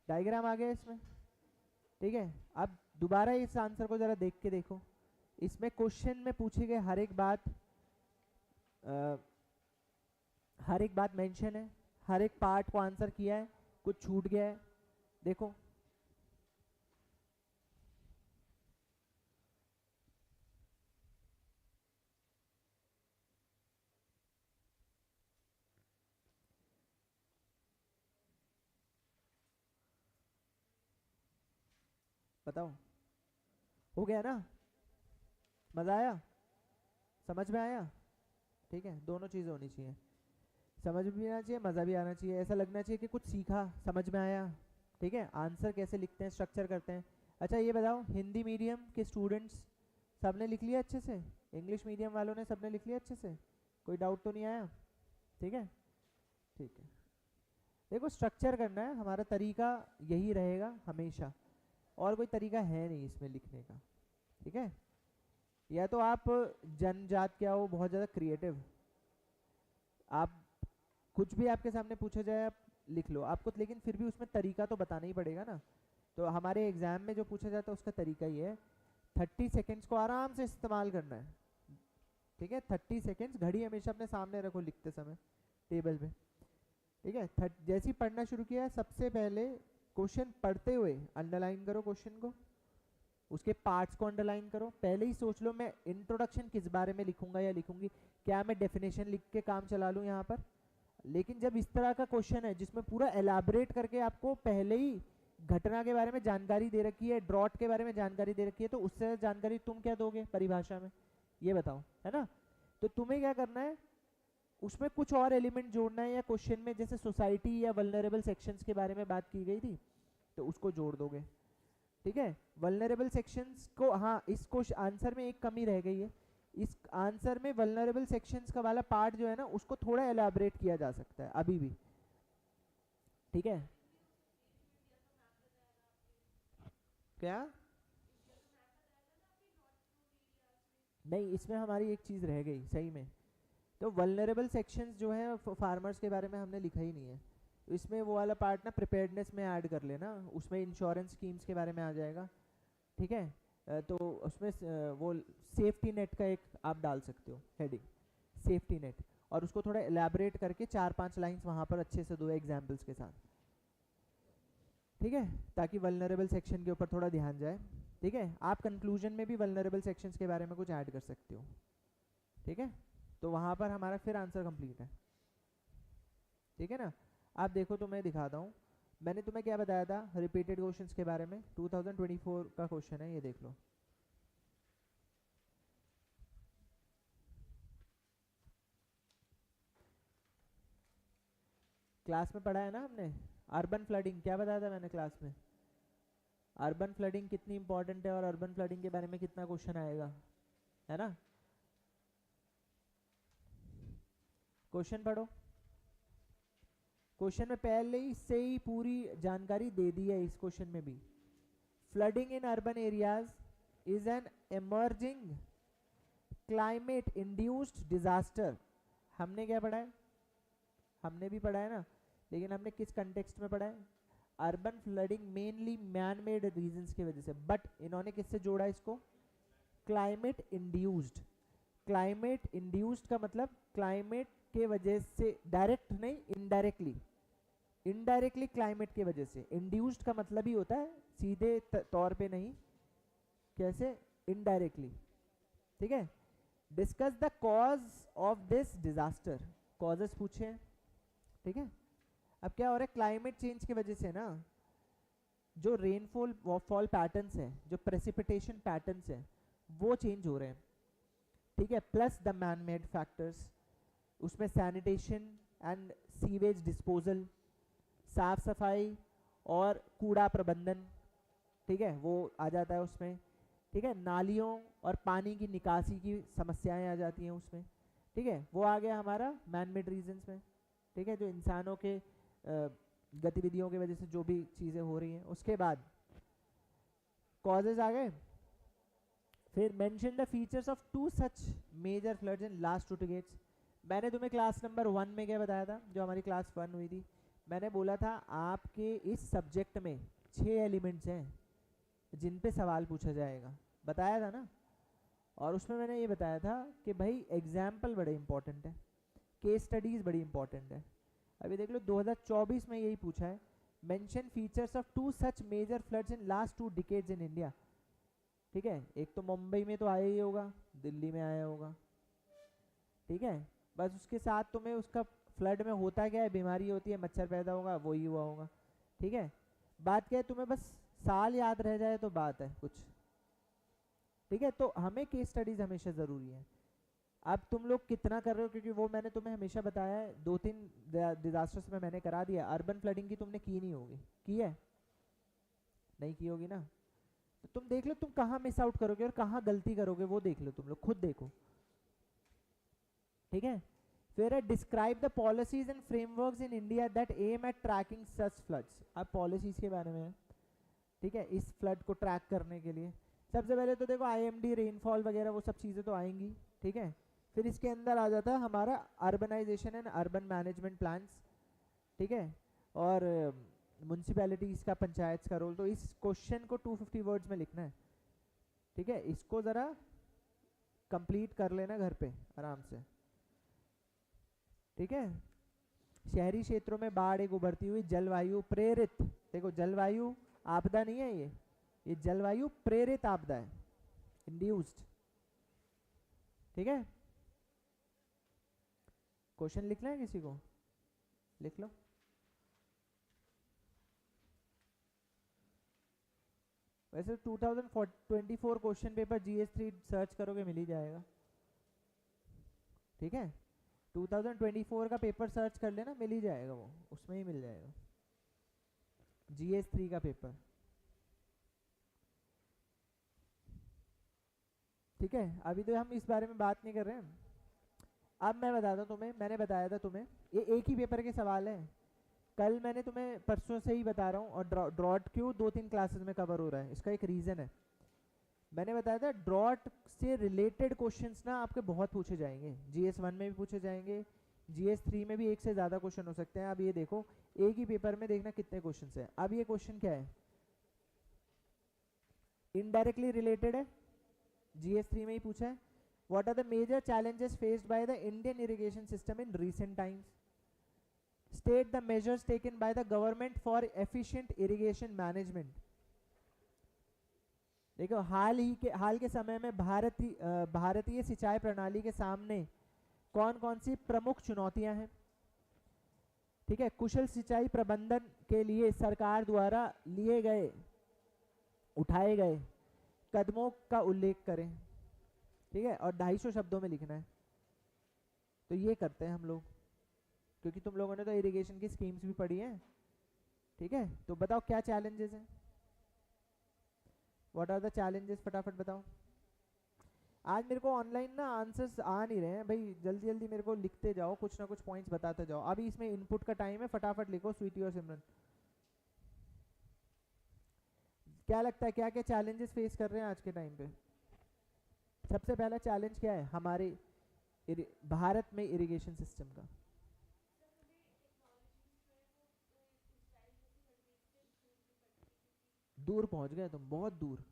डायग्राम आ गया इसमें। ठीक है, अब दोबारा इस आंसर को जरा देख के देखो। इसमें क्वेश्चन में पूछी गई हर एक बात मेंशन है, हर एक पार्ट को आंसर किया है, कुछ छूट गया है। देखो बताओ, हो गया ना? मज़ा आया? समझ में आया? ठीक है, दोनों चीज़ें होनी चाहिए, समझ भी आना चाहिए, मज़ा भी आना चाहिए, ऐसा लगना चाहिए कि कुछ सीखा, समझ में आया। ठीक है, आंसर कैसे लिखते हैं, स्ट्रक्चर करते हैं। अच्छा ये बताओ, हिंदी मीडियम के स्टूडेंट्स सबने लिख लिया अच्छे से? इंग्लिश मीडियम वालों ने सबने लिख लिया अच्छे से? कोई डाउट तो नहीं आया? ठीक है, ठीक है। देखो स्ट्रक्चर करना है, हमारा तरीका यही रहेगा हमेशा, और कोई तरीका है नहीं इसमें लिखने का। ठीक है, या तो आप जनजात क्या हो, बहुत ज़्यादा क्रिएटिव, आप कुछ भी आपके सामने पूछा जाए आप लिख लो आपको, लेकिन फिर भी उसमें तरीका तो बताना ही पड़ेगा ना तो हमारे एग्जाम में जो पूछा जाता है उसका तरीका ये है, 30 सेकेंड्स को आराम से इस्तेमाल करना है, ठीक है। 30 सेकेंड्स, घड़ी हमेशा अपने सामने रखो लिखते समय टेबल पे, ठीक है। जैसे ही पढ़ना शुरू किया, सबसे पहले क्वेश्चन पढ़ते हुए अंडरलाइन करो क्वेश्चन को, उसके पार्ट्स को अंडरलाइन करो। पहले ही सोच लो मैं इंट्रोडक्शन किस बारे में लिखूंगा या लिखूंगी, क्या मैं डेफिनेशन लिख के काम चला लूँ यहाँ पर। लेकिन जब इस तरह का क्वेश्चन है जिसमें पूरा एलाबरेट करके आपको पहले ही घटना के बारे में जानकारी दे रखी है, ड्रॉट के बारे में जानकारी दे रखी है, तो उससे जानकारी तुम क्या दोगे परिभाषा में, ये बताओ, है ना। तो तुम्हें क्या करना है, उसमें कुछ और एलिमेंट जोड़ना है, या क्वेश्चन में जैसे सोसाइटी या वल्नरेबल सेक्शंस के बारे में बात की गई थी तो उसको जोड़ दोगे, ठीक है। वल्नरेबल सेक्शंस को, हाँ इसको आंसर में एक कमी रह गई है, इस आंसर में वल्नरेबल सेक्शंस का वाला पार्ट जो है ना उसको थोड़ा एलाबरेट किया जा सकता है अभी भी, ठीक है। क्या नहीं, इसमें हमारी एक चीज़ रह गई सही में, तो वल्नरेबल सेक्शंस जो है फार्मर्स के बारे में हमने लिखा ही नहीं है, तो इसमें वो वाला पार्ट ना प्रिपेयर्डनेस में ऐड कर लेना, उसमें इंश्योरेंस स्कीम्स के बारे में आ जाएगा, ठीक है। तो उसमें वो सेफ्टी नेट का एक आप डाल सकते हो हेडिंग, सेफ्टी नेट, और उसको थोड़ा एलैबोरेट करके 4-5 लाइंस वहाँ पर अच्छे से दो एग्जाम्पल्स के साथ, ठीक है, ताकि वल्नरेबल सेक्शन के ऊपर थोड़ा ध्यान जाए, ठीक है। आप कंक्लूजन में भी वल्नरेबल सेक्शंस के बारे में कुछ ऐड कर सकते हो, ठीक है। तो वहाँ पर हमारा फिर आंसर कंप्लीट है, ठीक है ना। आप देखो तो मैं दिखाता हूँ, मैंने तुम्हें क्या बताया था रिपीटेड क्वेश्चंस के बारे में, 2024 का क्वेश्चन है, ये देख लो। क्लास में पढ़ा है ना हमने, अर्बन फ्लडिंग, क्या बताया था मैंने क्लास में, अर्बन फ्लडिंग कितनी इंपॉर्टेंट है और अर्बन फ्लडिंग के बारे में कितना क्वेश्चन आएगा, है ना। क्वेश्चन पढ़ो, क्वेश्चन में पहले ही से ही पूरी जानकारी दे दी है इस क्वेश्चन में भी। Flooding in urban areas is an emerging climate induced disaster. हमने क्या पढ़ा है, हमने भी पढ़ा है ना, लेकिन हमने किस कंटेक्स्ट में पढ़ा है, urban flooding mainly man made reasons की वजह से, बट इन्होंने किससे जोड़ा इसको, क्लाइमेट इंड्यूस्ड। क्लाइमेट इंड्यूस्ड का मतलब क्लाइमेट के वजह से, डायरेक्ट नहीं इनडायरेक्टली, इनडायरेक्टली क्लाइमेट के वजह से। इंड्यूस्ड का मतलब ही होता है सीधे तौर पे नहीं, कैसे, इनडायरेक्टली, ठीक है। Discuss the cause of this disaster, causes पूछे हैं, ठीक है। अब क्या हो रहा है, क्लाइमेट चेंज की वजह से ना जो रेनफॉल फॉल पैटर्न्स हैं, जो प्रेसिपिटेशन पैटर्न्स हैं, वो चेंज हो रहे हैं, ठीक है। Plus the man made factors, उसमें सैनिटेशन एंड सीवेज डिस्पोजल, साफ सफाई और कूड़ा प्रबंधन, ठीक है, वो आ जाता है उसमें, ठीक है। नालियों और पानी की निकासी की समस्याएं आ जाती हैं उसमें, ठीक है, वो आ गया हमारा मैन मेड रीजंस में, ठीक है, जो इंसानों के गतिविधियों की वजह से जो भी चीज़ें हो रही हैं। उसके बाद कॉजेज आ गए, फिर mention the features of 2 such major floods in last 2 decades. मैंने तुम्हें क्लास नंबर 1 में क्या बताया था, जो हमारी क्लास 1 हुई थी, मैंने बोला था आपके इस सब्जेक्ट में 6 एलिमेंट्स हैं जिन पे सवाल पूछा जाएगा, बताया था ना। और उसमें मैंने ये बताया था कि भाई एग्जाम्पल बड़े इंपॉर्टेंट है, केस स्टडीज़ बड़ी इंपॉर्टेंट है। अभी देख लो 2024 में यही पूछा है, mention features of 2 such major floods in last 2 decades in India, ठीक है। एक तो मुंबई में तो आया ही होगा, दिल्ली में आया होगा, ठीक है। बस उसके साथ तुम्हें उसका फ्लड में होता क्या है, बीमारी होती है, मच्छर पैदा होगा, वो ही हुआ होगा, ठीक है। बात क्या है, तुम्हें बस साल याद रह जाए तो बात है कुछ, ठीक है। तो हमें केस स्टडीज हमेशा ज़रूरी है। अब तुम लोग कितना कर रहे हो, क्योंकि वो मैंने तुम्हें हमेशा बताया है, 2-3 डिजास्टर्स में मैंने करा दिया। अर्बन फ्लडिंग की तुमने की नहीं होगी, की है, नहीं की होगी ना, तो तुम देख लो तुम कहाँ मिस आउट करोगे और कहाँ गलती करोगे, वो देख लो, तुम लोग खुद देखो, ठीक है। फिर है describe the policies and frameworks in India that aim at tracking such floods. अब पॉलिसीज के बारे में है, ठीक है, इस फ्लड को ट्रैक करने के लिए सबसे पहले तो देखो IMD, रेनफॉल वगैरह वो सब चीज़ें तो आएंगी, ठीक है। फिर इसके अंदर आ जाता है हमारा urbanisation and urban management plans, ठीक है, और म्यूनसिपैलिटीज का, पंचायत का रोल। तो इस क्वेश्चन को 250 वर्ड्स में लिखना है, ठीक है। इसको ज़रा कंप्लीट कर लेना घर पे आराम से, ठीक है। शहरी क्षेत्रों में बाढ़ एक उभरती हुई जलवायु प्रेरित, देखो जलवायु आपदा नहीं है ये जलवायु प्रेरित आपदा है, इंड्यूस्ड, ठीक है। क्वेश्चन लिखना है किसी को, लिख लो। वैसे 2024 क्वेश्चन पेपर GS3 सर्च करोगे मिल ही जाएगा, ठीक है। 2024 का पेपर सर्च कर लेना, मिल ही जाएगा, वो उसमें ही मिल जाएगा, GS3 का पेपर, ठीक है। अभी तो हम इस बारे में बात नहीं कर रहे हैं। अब मैं बताता हूँ तुम्हें, मैंने बताया था तुम्हें ये एक ही पेपर के सवाल है। कल मैंने तुम्हें परसों से ही बता रहा हूँ, और ड्रॉट क्यों 2-3 क्लासेस में कवर हो रहा है, इसका एक रीज़न है। मैंने बताया था ड्रॉट से रिलेटेड क्वेश्चंस ना आपके बहुत पूछे जाएंगे, GS1 में भी पूछे जाएंगे, GS3 में भी एक से ज़्यादा क्वेश्चन हो सकते हैं। अब ये देखो एक ही पेपर में देखना कितने क्वेश्चन है। अब ये क्वेश्चन क्या है, इनडायरेक्टली रिलेटेड है, GS3 में ही पूछा है। What are the major challenges faced by the Indian irrigation system in recent times, state the measures taken by the government for efficient irrigation management. देखो हाल के समय में भारतीय सिंचाई प्रणाली के सामने कौन कौन सी प्रमुख चुनौतियां हैं, ठीक है। कुशल सिंचाई प्रबंधन के लिए सरकार द्वारा उठाए गए कदमों का उल्लेख करें, ठीक है। और 250 शब्दों में लिखना है। तो ये करते हैं हम लोग, क्योंकि तुम लोगों ने तो इरिगेशन की स्कीम्स भी पढ़ी हैं, ठीक है। तो बताओ क्या चैलेंजेस हैं, व्हाट आर द चैलेंजेस, फटाफट बताओ। आज मेरे को ऑनलाइन ना आंसर्स आ नहीं रहे हैं भाई, जल्दी जल्दी मेरे को लिखते जाओ, कुछ ना कुछ पॉइंट्स बताते जाओ। अभी इसमें इनपुट का टाइम है, फटाफट लिखो स्वीटी और सिमरन। क्या लगता है क्या क्या चैलेंजेस फेस कर रहे हैं आज के टाइम पे। सबसे पहला चैलेंज क्या है हमारे भारत में इरिगेशन सिस्टम का, दूर पहुंच गए तुम, बहुत दूर।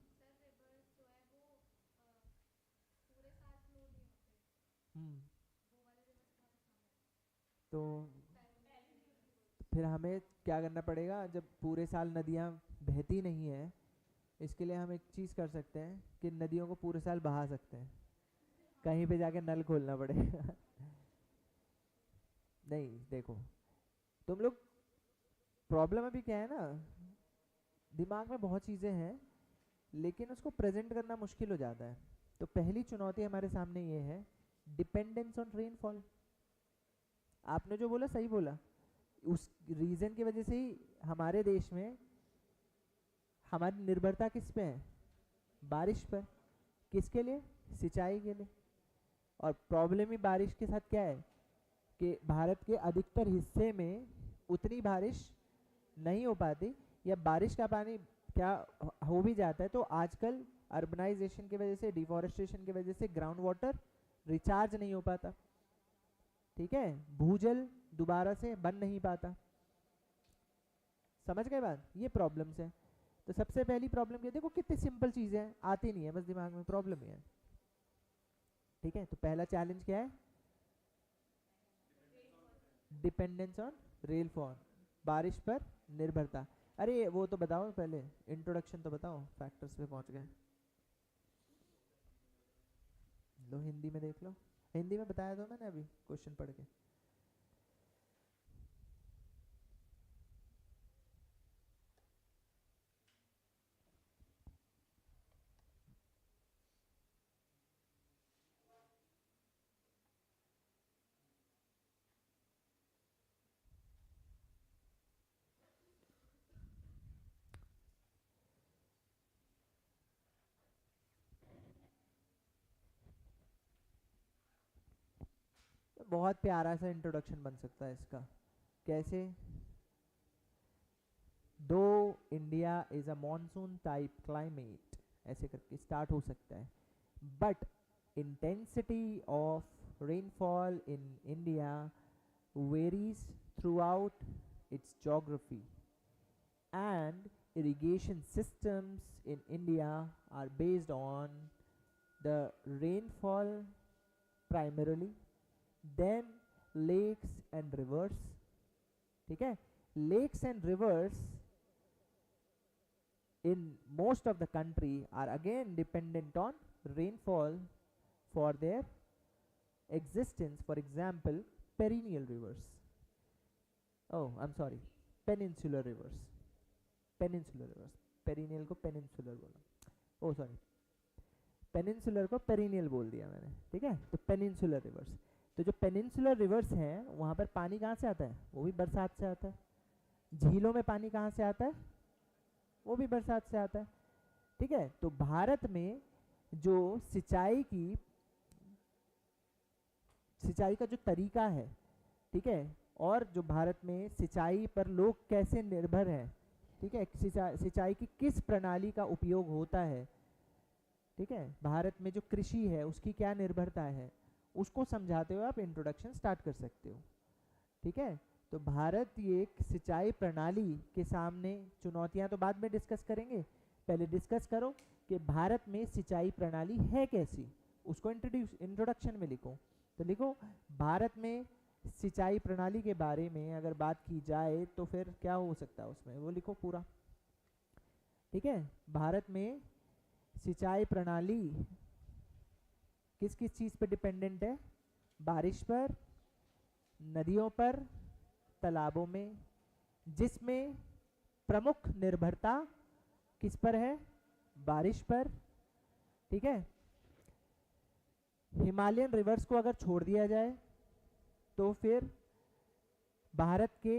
हम्म तो फिर हमें क्या करना पड़ेगा, जब पूरे साल नदियाँ बहती नहीं है, इसके लिए हम एक चीज़ कर सकते हैं कि नदियों को पूरे साल बहा सकते हैं, कहीं पे जाके नल खोलना पड़ेगा। नहीं देखो तुम लोग, प्रॉब्लम अभी क्या है ना, दिमाग में बहुत चीज़ें हैं लेकिन उसको प्रेजेंट करना मुश्किल हो जाता है। तो पहली चुनौती हमारे सामने ये है, डिपेंडेंस ऑन रेनफॉल। आपने जो बोला सही बोला, उस रीज़न की वजह से ही हमारे देश में हमारी निर्भरता किस पे है, बारिश पर। किसके लिए, सिंचाई के लिए। और प्रॉब्लम ही बारिश के साथ क्या है कि भारत के अधिकतर हिस्से में उतनी बारिश नहीं हो पाती, या बारिश का पानी क्या हो भी जाता है तो आजकल अर्बनाइजेशन की वजह से, डिफॉरेस्टेशन की वजह से ग्राउंड वाटर रिचार्ज नहीं हो पाता, ठीक है। भूजल दोबारा से बन नहीं पाता, समझ गए बात, ये प्रॉब्लम्स है। तो सबसे पहली प्रॉब्लम ये, देखो कितनी सिंपल चीज़ें हैं, आती नहीं है बस दिमाग में, प्रॉब्लम ही है, ठीक है। तो पहला चैलेंज क्या है, डिपेंडेंस ऑन रेनफॉल, बारिश पर निर्भरता। अरे वो तो बताओ पहले, इंट्रोडक्शन तो बताओ, फैक्टर्स पे पहुंच गए। लो हिंदी में देख लो, हिंदी में बताया तो मैंने अभी क्वेश्चन पढ़ के। तो बहुत प्यारा सा इंट्रोडक्शन बन सकता है इसका, कैसे, दो India is a monsoon type climate, ऐसे करके स्टार्ट हो सकता है। But intensity of rainfall in India varies through out it's geography. and irrigation systems in India are based on the rainfall primarily, then lakes and rivers. ठीक है, lakes and rivers in most of the country are again dependent on rainfall for their existence. For example, perennial rivers. Oh, I'm sorry, peninsular rivers. Peninsular rivers, perennial को peninsular बोला, oh sorry, peninsular को perennial बोल दिया मैंने, ठीक है। तो peninsular reverse, तो जो पेनिनसुलर रिवर्स हैं वहाँ पर पानी कहाँ से आता है, वो भी बरसात से आता है। झीलों में पानी कहाँ से आता है, वो भी बरसात से आता है, ठीक है। तो भारत में जो सिंचाई का जो तरीका है, ठीक है, और जो भारत में सिंचाई पर लोग कैसे निर्भर हैं, ठीक है, सिंचाई की किस प्रणाली का उपयोग होता है, ठीक है, भारत में जो कृषि है उसकी क्या निर्भरता है, उसको समझाते हुए आप इंट्रोडक्शन स्टार्ट कर सकते हो, ठीक है। तो भारत ये एक सिंचाई प्रणाली के सामने चुनौतियां तो बाद में डिस्कस करेंगे, पहले डिस्कस करो कि भारत में सिंचाई प्रणाली है कैसी, उसको इंट्रोडक्शन में लिखो। तो लिखो भारत में सिंचाई प्रणाली के बारे में अगर बात की जाए तो फिर क्या हो सकता है उसमें, वो लिखो पूरा, ठीक है। भारत में सिंचाई प्रणाली किस किस चीज़ पर डिपेंडेंट है, बारिश पर, नदियों पर, तालाबों में, जिसमें प्रमुख निर्भरता किस पर है, बारिश पर, ठीक है। हिमालयन रिवर्स को अगर छोड़ दिया जाए तो फिर भारत के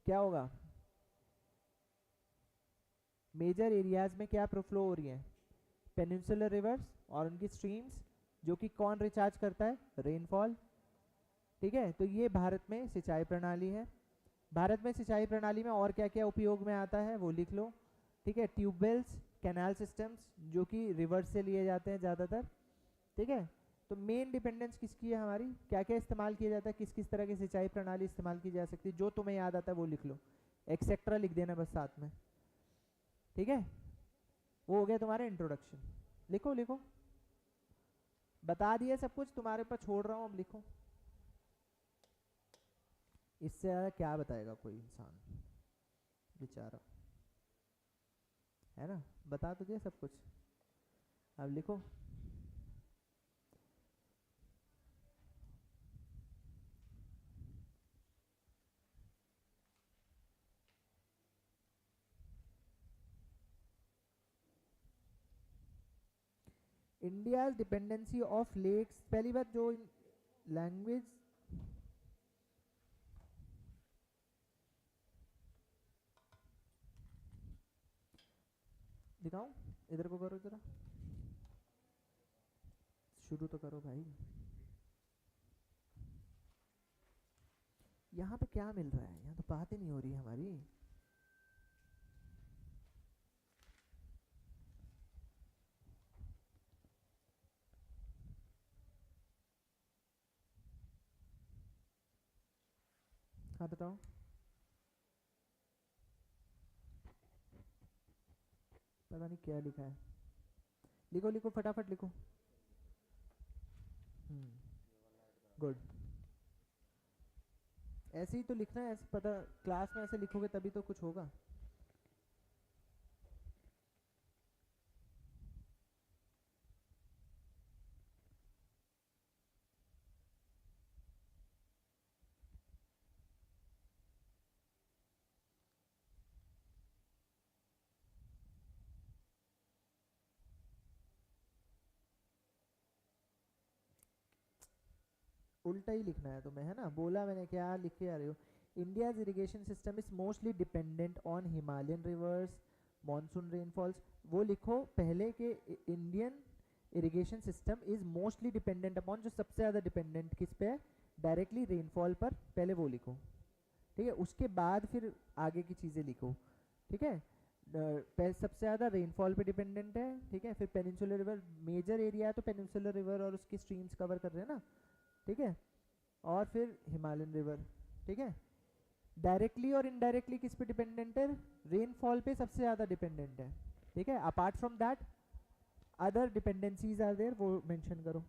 क्या होगा, मेजर एरियाज में क्या फ्लो हो रही है, पेनिनसुलर रिवर्स और उनकी स्ट्रीम्स, जो कि कौन रिचार्ज करता है, रेनफॉल, ठीक है। तो ये भारत में सिंचाई प्रणाली है। भारत में सिंचाई प्रणाली में और क्या क्या उपयोग में आता है वो लिख लो, ठीक है। ट्यूबवेल्स, कैनाल सिस्टम्स जो कि रिवर्स से लिए जाते हैं ज़्यादातर, ठीक है। तो मेन डिपेंडेंस किसकी है हमारी, क्या क्या इस्तेमाल किया जाता है, किस किस तरह की सिंचाई प्रणाली इस्तेमाल की जा सकती है, जो तुम्हें याद आता है वो लिख लो, एक्सेट्रा लिख देना बस साथ में, ठीक है। वो हो गया तुम्हारा इंट्रोडक्शन, लिखो लिखो, बता दिया सब कुछ, तुम्हारे ऊपर छोड़ रहा हूँ, अब लिखो। इससे ज़्यादा क्या बताएगा कोई इंसान बेचारा, है ना, बता तो दिया सब कुछ, अब लिखो। इंडियाज डिपेंडेंसी ऑफ लेक्स, पहली बात जो लैंग्वेज, दिखाऊं, इधर को करो जरा, शुरू तो करो भाई। यहाँ पे क्या मिल रहा है, यहाँ तो बात ही नहीं हो रही है हमारी। हाँ बताओ, पता नहीं क्या लिखा है, लिखो लिखो फटाफट लिखो। गुड, ऐसे ही तो लिखना है, ऐसे पता, क्लास में ऐसे लिखोगे तभी तो कुछ होगा। उल्टा ही लिखना है तुम्हें, है ना, बोला मैंने, क्या लिख के आ रहे हो। India's irrigation system is mostly dependent on Himalayan reverse, monsoon rainfalls, वो लिखो पहले के। Indian irrigation system is mostly dependent upon, जो सबसे ज़्यादा डिपेंडेंट किस पे है, डायरेक्टली रेनफॉल पर, पहले वो लिखो, ठीक है। उसके बाद फिर आगे की चीज़ें लिखो, ठीक है। सबसे ज़्यादा रेनफॉल पे डिपेंडेंट है, ठीक है। फिर पेनिनसुलर रिवर मेजर एरिया है तो पेनिनसुलर रिवर और उसकी स्ट्रीम्स कवर कर रहे हैं ना, ठीक है। और फिर हिमालयन रिवर, ठीक है। डायरेक्टली और इनडायरेक्टली किस पे डिपेंडेंट है? रेनफॉल पे सबसे ज़्यादा डिपेंडेंट है, ठीक है। Apart from that other dependencies are there, वो मेंशन करो।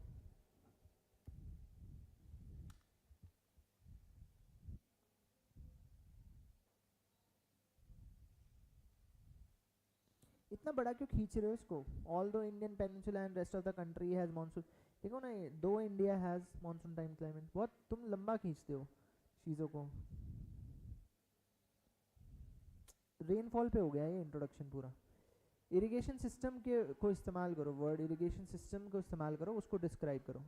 इतना बड़ा क्यों खींच रहे हो इसको? ऑल दो Indian peninsula and rest of the country has monsoon, देखो ना ये दो India has monsoon time climate, बहुत तुम लंबा खींचते हो चीज़ों को। रेनफॉल पे हो गया ये इंट्रोडक्शन पूरा। इरिगेशन सिस्टम के को इस्तेमाल करो, वर्ड इरिगेशन सिस्टम को इस्तेमाल करो, उसको डिस्क्राइब करो।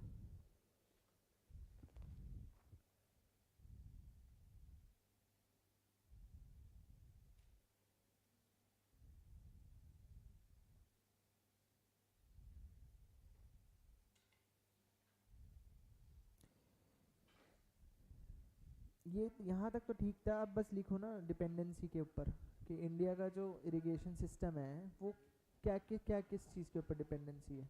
ये यहाँ तक तो ठीक था, अब बस लिखो ना डिपेंडेंसी के ऊपर कि इंडिया का जो इरिगेशन सिस्टम है वो क्या किस चीज़ के ऊपर डिपेंडेंसी है।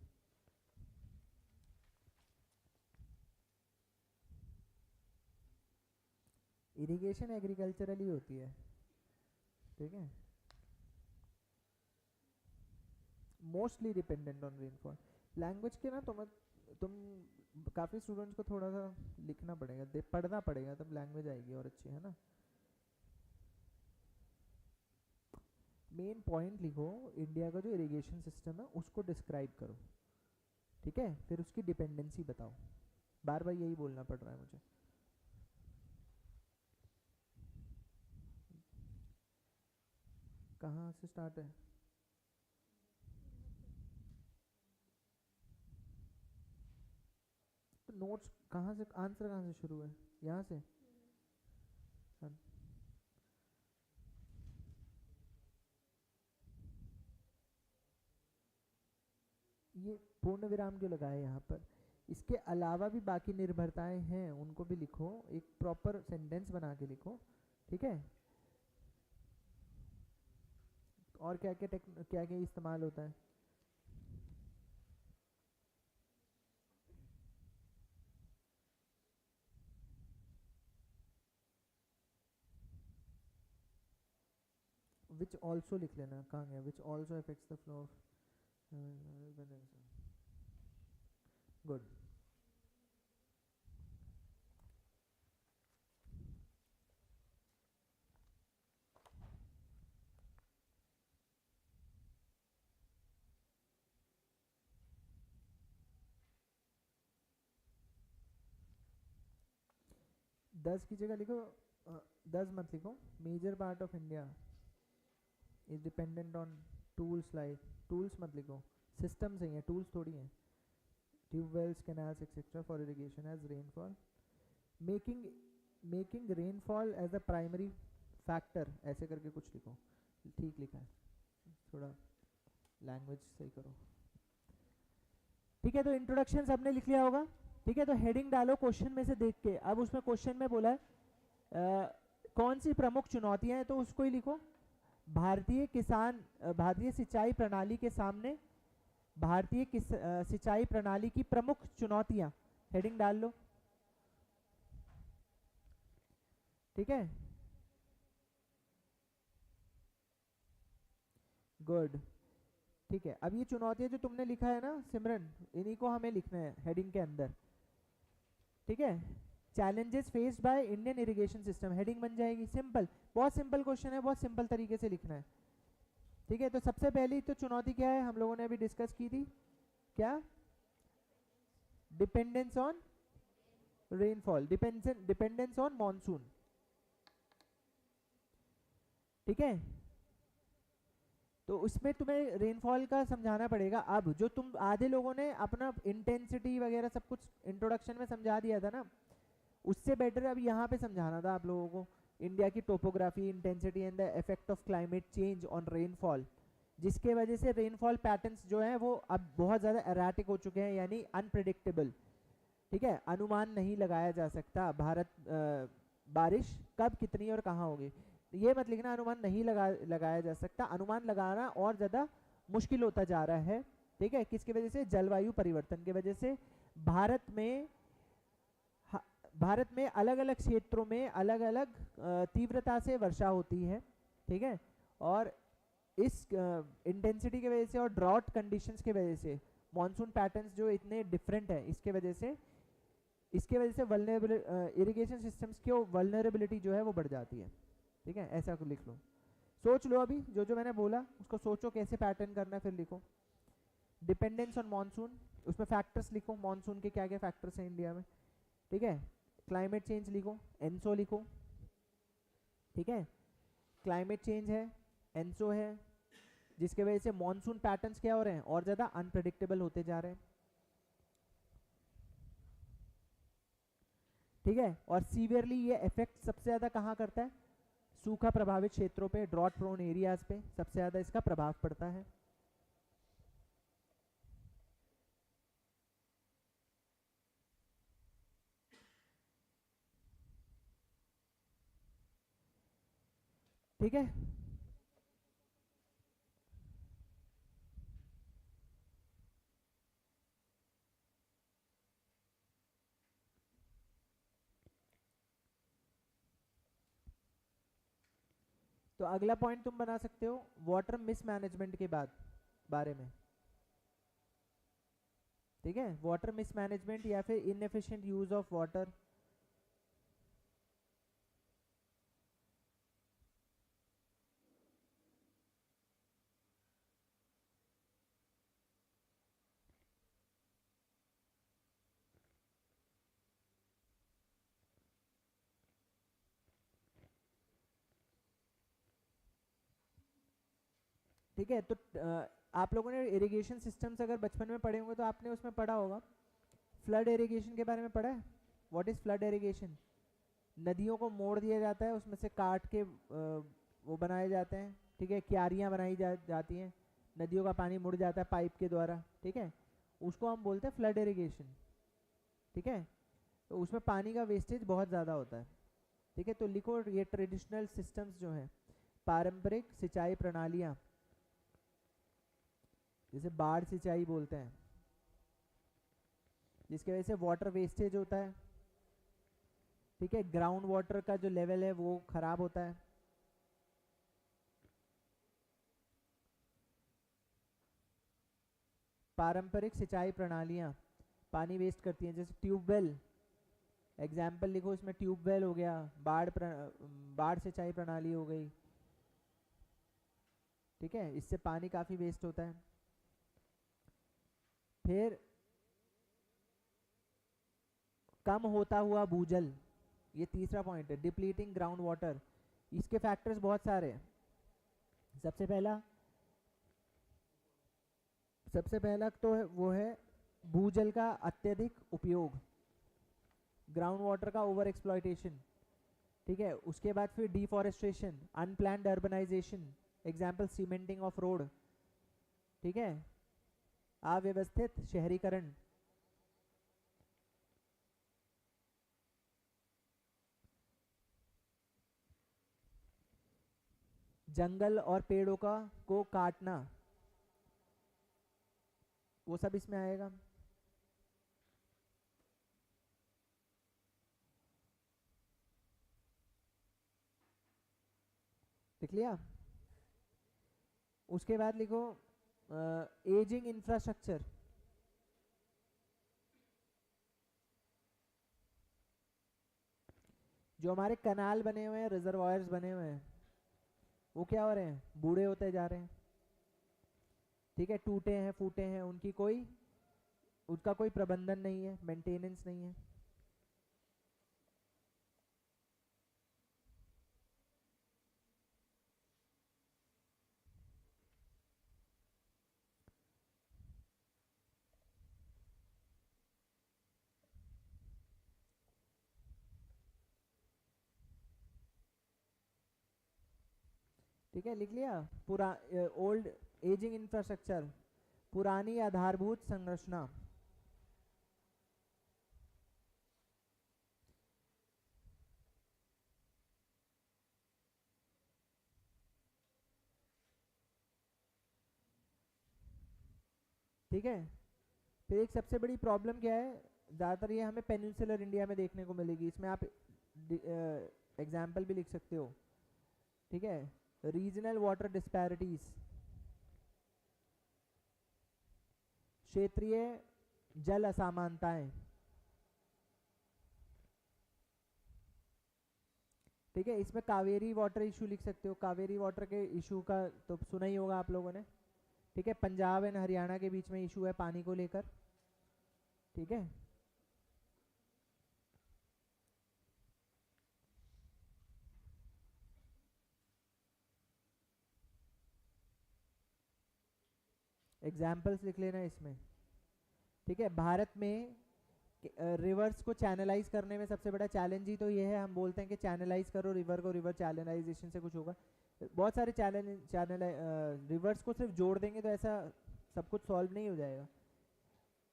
इरिगेशन एग्रीकल्चरली होती है, ठीक है, mostly dependent on rainfall. Language के ना तुम काफ़ी स्टूडेंट्स को थोड़ा सा लिखना पड़ेगा, पढ़ना पड़ेगा, तब लैंग्वेज आएगी और अच्छी, है ना। मेन पॉइंट लिखो, इंडिया का जो इरिगेशन सिस्टम है उसको डिस्क्राइब करो, ठीक है, फिर उसकी डिपेंडेंसी बताओ। बार बार यही बोलना पड़ रहा है मुझे। कहाँ से स्टार्ट है? तो नोट्स कहाँ से, आंसर कहाँ से शुरू है? यहाँ से। हाँ। ये पूर्ण विराम क्यों लगाए यहाँ पर? इसके अलावा भी बाकी निर्भरताएं हैं, उनको भी लिखो, एक प्रॉपर सेंटेंस बना के लिखो, ठीक है। और क्या क्या क्या इस्तेमाल होता है? विच ऑल्सो लिख लेना, कहाँ गया which also affects the flow of, good. 10 की जगह लिखो, 10 मत लिखो। Major part of India is dependent on tools like, tools मत लिखो, सिस्टम सही है, टूल्स थोड़ी हैं। Tubewells, canals etcetera for irrigation as rainfall, making making rainfall as a primary factor, ऐसे करके कुछ लिखो। ठीक लिखा है, थोड़ा लैंग्वेज सही करो, ठीक है। तो इंट्रोडक्शन सबने लिख लिया होगा, ठीक है। तो हेडिंग डालो क्वेश्चन में से देख के। अब उसमें क्वेश्चन में बोला है कौन सी प्रमुख चुनौतियां हैं, तो उसको ही लिखो। भारतीय सिंचाई प्रणाली के सामने सिंचाई प्रणाली की प्रमुख चुनौतियां, हेडिंग डाल लो, ठीक है। गुड, ठीक है। अब ये चुनौतियां जो तुमने लिखा है ना सिमरन, इन्हीं को हमें लिखना है हेडिंग के अंदर, ठीक है। Challenges faced by Indian irrigation system, heading बन जाएगी। सिंपल, बहुत सिंपल क्वेश्चन है, बहुत सिंपल तरीके से लिखना है, ठीक है। तो सबसे पहली तो चुनौती क्या है, हम लोगों ने अभी डिस्कस की थी, क्या? Dependence on rainfall, dependence on monsoon, ठीक है। तो उसमें तुम्हें रेनफॉल का समझाना पड़ेगा। अब जो तुम आधे लोगों ने अपना इंटेंसिटी वगैरह सब कुछ इंट्रोडक्शन में समझा दिया था ना, उससे बेटर अब यहाँ पे समझाना था आप लोगों को। इंडिया की topography, intensity and the effect of climate change on rainfall, जिसके वजह से रेनफॉल पैटर्न्स जो हैं वो अब बहुत ज़्यादा एराटिक हो चुके हैं, यानी अनप्रिडिक्टेबल, ठीक है। अनुमान नहीं लगाया जा सकता बारिश कब, कितनी और कहाँ होगी। ये मत लिखना अनुमान नहीं लगाया जा सकता, अनुमान लगाना और ज़्यादा मुश्किल होता जा रहा है, ठीक है। किसकी वजह से? जलवायु परिवर्तन की वजह से। भारत में भारत में अलग अलग क्षेत्रों में अलग अलग तीव्रता से वर्षा होती है, ठीक है। और इस इंटेंसिटी की वजह से और ड्रॉट कंडीशंस की वजह से मॉनसून पैटर्न्स जो इतने डिफरेंट है, इसके वजह से वल्नरेबल इरिगेशन सिस्टम्स की वल्नरेबिलिटी जो है वो बढ़ जाती है, ठीक है। ऐसा को लिख लो, सोच लो अभी जो जो मैंने बोला उसको सोचो कैसे पैटर्न करना है, फिर लिखो। डिपेंडेंस ऑन मानसून, उसमें फैक्टर्स लिखो, मानसून के क्या क्या फैक्टर्स हैं इंडिया में, ठीक है। क्लाइमेट चेंज लिखो, एनसो लिखो, ठीक है। क्लाइमेट चेंज है, एनसो है, जिसके वजह से मानसून पैटर्न्स क्या हो रहे हैं, और ज़्यादा अनप्रेडिक्टेबल होते जा रहे हैं, ठीक है। और सीवियरली ये इफेक्ट सबसे ज़्यादा कहाँ करता है, सूखा प्रभावित क्षेत्रों पे, ड्रॉट प्रोन एरियाज पे सबसे ज़्यादा इसका प्रभाव पड़ता है। ठीक है, तो अगला पॉइंट तुम बना सकते हो वाटर मिसमैनेजमेंट के बाद बारे में, ठीक है। वाटर मिसमैनेजमेंट या फिर इनएफिशिएंट यूज ऑफ वाटर, ठीक है। तो आप लोगों ने इरिगेशन सिस्टम्स अगर बचपन में पढ़े होंगे तो आपने उसमें पढ़ा होगा, फ्लड इरिगेशन के बारे में पढ़ा है। What is flood irrigation? नदियों को मोड़ दिया जाता है, उसमें से काट के वो बनाए जाते हैं, ठीक है, क्यारियाँ बनाई जाती हैं, नदियों का पानी मुड़ जाता है पाइप के द्वारा, ठीक है, उसको हम बोलते हैं फ्लड इरिगेशन, ठीक है। तो उसमें पानी का वेस्टेज बहुत ज़्यादा होता है, ठीक है। तो लिखो ये ट्रेडिशनल सिस्टम्स जो हैं, पारंपरिक सिंचाई प्रणालियाँ, जैसे बाढ़ सिंचाई बोलते हैं, जिसकी वजह से वाटर वेस्टेज होता है, ठीक है, ग्राउंड वाटर का जो लेवल है वो खराब होता है, पारंपरिक सिंचाई प्रणालियाँ पानी वेस्ट करती हैं, जैसे ट्यूबवेल, एग्जाम्पल लिखो इसमें, ट्यूबवेल हो गया, बाढ़ सिंचाई प्रणाली हो गई, ठीक है, इससे पानी काफ़ी वेस्ट होता है। फिर कम होता हुआ भूजल, ये तीसरा पॉइंट है, डिप्लीटिंग ग्राउंड वाटर। इसके फैक्टर्स बहुत सारे हैं। सबसे पहला तो है, वो है भूजल का अत्यधिक उपयोग, ग्राउंड वाटर का ओवर एक्सप्लॉयटेशन, ठीक है। उसके बाद फिर deforestation, unplanned urbanisation, example cementing of road, ठीक है, अव्यवस्थित शहरीकरण, जंगल और पेड़ों का को काटना, वो सब इसमें आएगा। लिख लिया? उसके बाद लिखो एजिंग इंफ्रास्ट्रक्चर, जो हमारे कनाल बने हुए हैं, रिजर्वायर्स बने हुए हैं, वो क्या हो रहे हैं, बूढ़े होते जा रहे हैं, ठीक है, टूटे हैं फूटे हैं, उनका कोई प्रबंधन नहीं है, मेंटेनेंस नहीं है, ठीक है। लिख लिया? पूरा ओल्ड एजिंग इंफ्रास्ट्रक्चर, पुरानी आधारभूत संरचना, ठीक है। फिर एक सबसे बड़ी प्रॉब्लम क्या है, ज़्यादातर ये हमें पेनिनसुलर इंडिया में देखने को मिलेगी। इसमें आप एग्जाम्पल भी लिख सकते हो, ठीक है। रीजनल वाटर डिस्पैरिटीज, क्षेत्रीय जल असमानताएं, ठीक है। इसमें कावेरी वाटर इशू लिख सकते हो, कावेरी वाटर के इशू का तो सुना ही होगा आप लोगों ने, ठीक है। पंजाब एंड हरियाणा के बीच में इशू है पानी को लेकर, ठीक है। एग्जाम्पल्स लिख लेना इसमें, ठीक है। भारत में रिवर्स को चैनलाइज करने में सबसे बड़ा चैलेंज ही तो ये है, हम बोलते हैं कि चैनलाइज करो रिवर को, रिवर चैनलाइजेशन से कुछ होगा। बहुत सारे चैनल रिवर्स को सिर्फ जोड़ देंगे तो ऐसा सब कुछ सॉल्व नहीं हो जाएगा,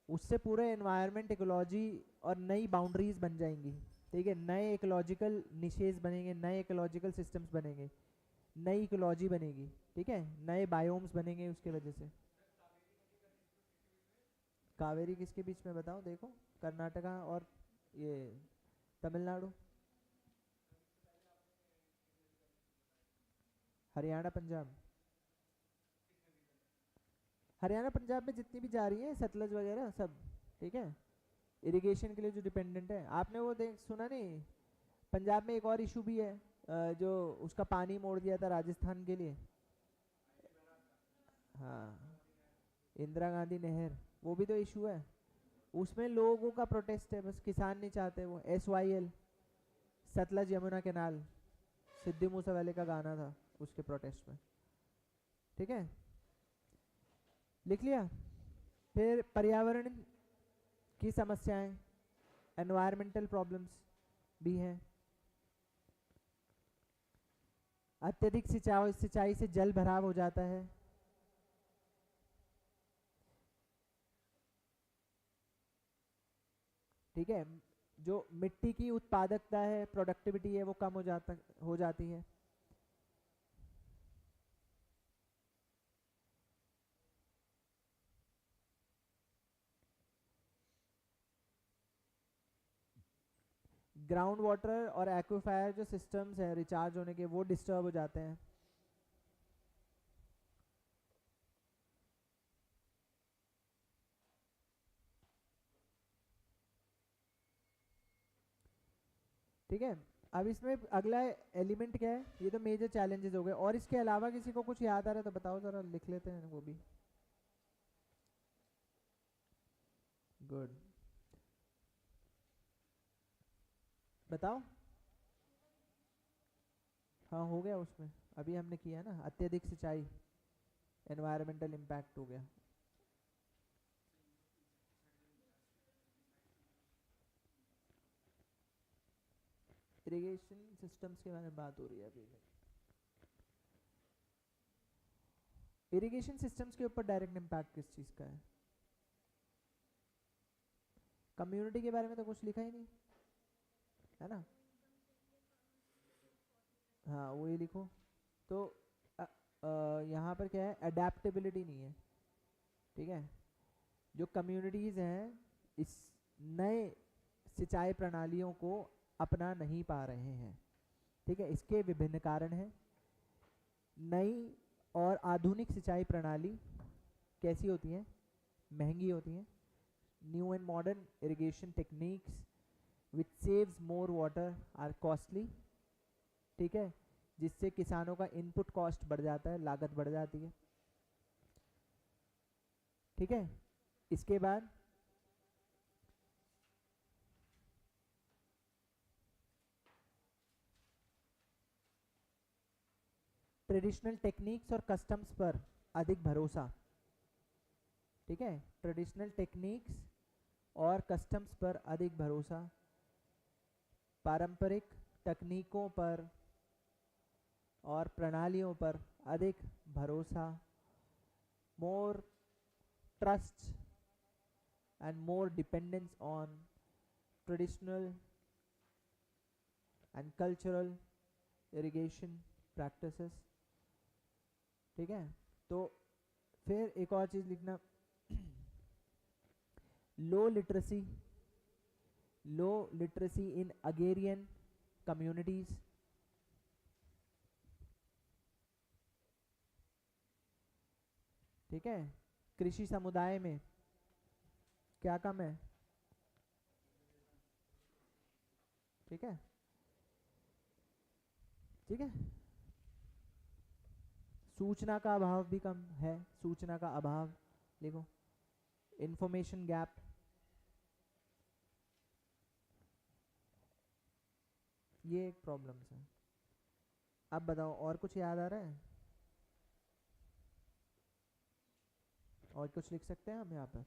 उससे पूरे एनवायरनमेंट, इकोलॉजी और नई बाउंड्रीज बन जाएंगी, ठीक है। नए इकोलॉजिकल निशेज बनेंगे, नए इकोलॉजिकल सिस्टम्स बनेंगे, नई इकोलॉजी बनेगी, ठीक है, नए बायोम्स बनेंगे उसके वजह से। कावेरी किसके बीच में बताओ, देखो कर्नाटका और ये तमिलनाडु, हरियाणा पंजाब। हरियाणा पंजाब में जितनी भी जा रही है सतलज वगैरह सब, ठीक है, इरिगेशन के लिए जो डिपेंडेंट है। आपने वो देख सुना नहीं, पंजाब में एक और इशू भी है, जो उसका पानी मोड़ दिया था राजस्थान के लिए, हाँ, इंदिरा गांधी नहर, वो भी तो इशू है। उसमें लोगों का प्रोटेस्ट है, बस किसान नहीं चाहते। वो SYL, सतलज यमुना कैनाल, सिद्धू मूसेवाले का गाना था उसके प्रोटेस्ट में, ठीक है, लिख लिया। फिर पर्यावरण की समस्याएं, एनवायरमेंटल प्रॉब्लम्स भी हैं। अत्यधिक सिंचाई से जल भराव हो जाता है, ठीक है। जो मिट्टी की उत्पादकता है, प्रोडक्टिविटी है, वो कम हो जाती है। ग्राउंड वाटर और एक्वाफायर जो सिस्टम्स हैं रिचार्ज होने के, वो डिस्टर्ब हो जाते हैं। ठीक है, अब इसमें अगला एलिमेंट क्या है, ये तो मेजर चैलेंजेस हो गए, और इसके अलावा किसी को कुछ याद आ रहा है तो बताओ जरा, लिख लेते हैं वो भी। गुड, बताओ। हाँ हो गया, उसमें अभी हमने किया ना, अत्यधिक सिंचाई, एनवायरमेंटल इम्पैक्ट हो गया। इरिगेशन सिस्टम्स के बारे में बात हो रही है अभी। इरिगेशन सिस्टम्स के ऊपर डायरेक्ट इम्पैक्ट किस चीज़ का है? कम्युनिटी के बारे में तो कुछ लिखा ही नहीं है ना, हाँ वही लिखो। तो यहाँ पर क्या है, अडेप्टेबिलिटी नहीं है, ठीक है। जो कम्युनिटीज़ हैं इस नए सिंचाई प्रणालियों को अपना नहीं पा रहे हैं, ठीक है। इसके विभिन्न कारण हैं। नई और आधुनिक सिंचाई प्रणाली कैसी होती हैं? महंगी होती हैं। New and modern irrigation techniques which saves more water are costly, ठीक है, जिससे किसानों का इनपुट कॉस्ट बढ़ जाता है, लागत बढ़ जाती है, ठीक है। इसके बाद ट्रेडिशनल टेक्निक्स और कस्टम्स पर अधिक भरोसा, ठीक है। ट्रेडिशनल टेक्निक्स और कस्टम्स पर अधिक भरोसा, पारंपरिक तकनीकों पर और प्रणालियों पर अधिक भरोसा, more trust and more dependence on traditional and cultural irrigation practices, ठीक है। तो फिर एक और चीज़ लिखना, low literacy low literacy in agrarian communities, ठीक है। कृषि समुदाय में क्या कम है, ठीक है, ठीक है। सूचना का अभाव भी कम है, सूचना का अभाव लिखो, इंफॉर्मेशन गैप, ये एक प्रॉब्लम है। अब बताओ और कुछ याद आ रहा है, और कुछ लिख सकते हैं हम यहाँ पर।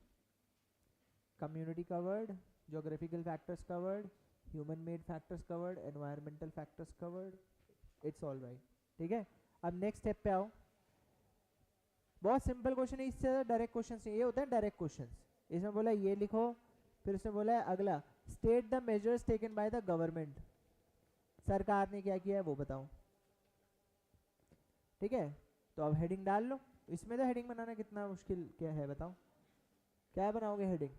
Community covered, geographical factors covered, human made factors covered, environmental factors covered, it's all right, ठीक है। अब नेक्स्ट स्टेप पे आओ। बहुत सिंपल क्वेश्चन है, इससे डायरेक्ट क्वेश्चन ये होते हैं डायरेक्ट क्वेश्चन। इसमें बोला ये लिखो, फिर उसने बोला है अगला, state the measures taken by the government, सरकार ने क्या किया है वो बताओ, ठीक है। तो अब हेडिंग डाल लो। इसमें तो हेडिंग बनाना कितना मुश्किल क्या है बताओ, क्या बनाओगे हेडिंग,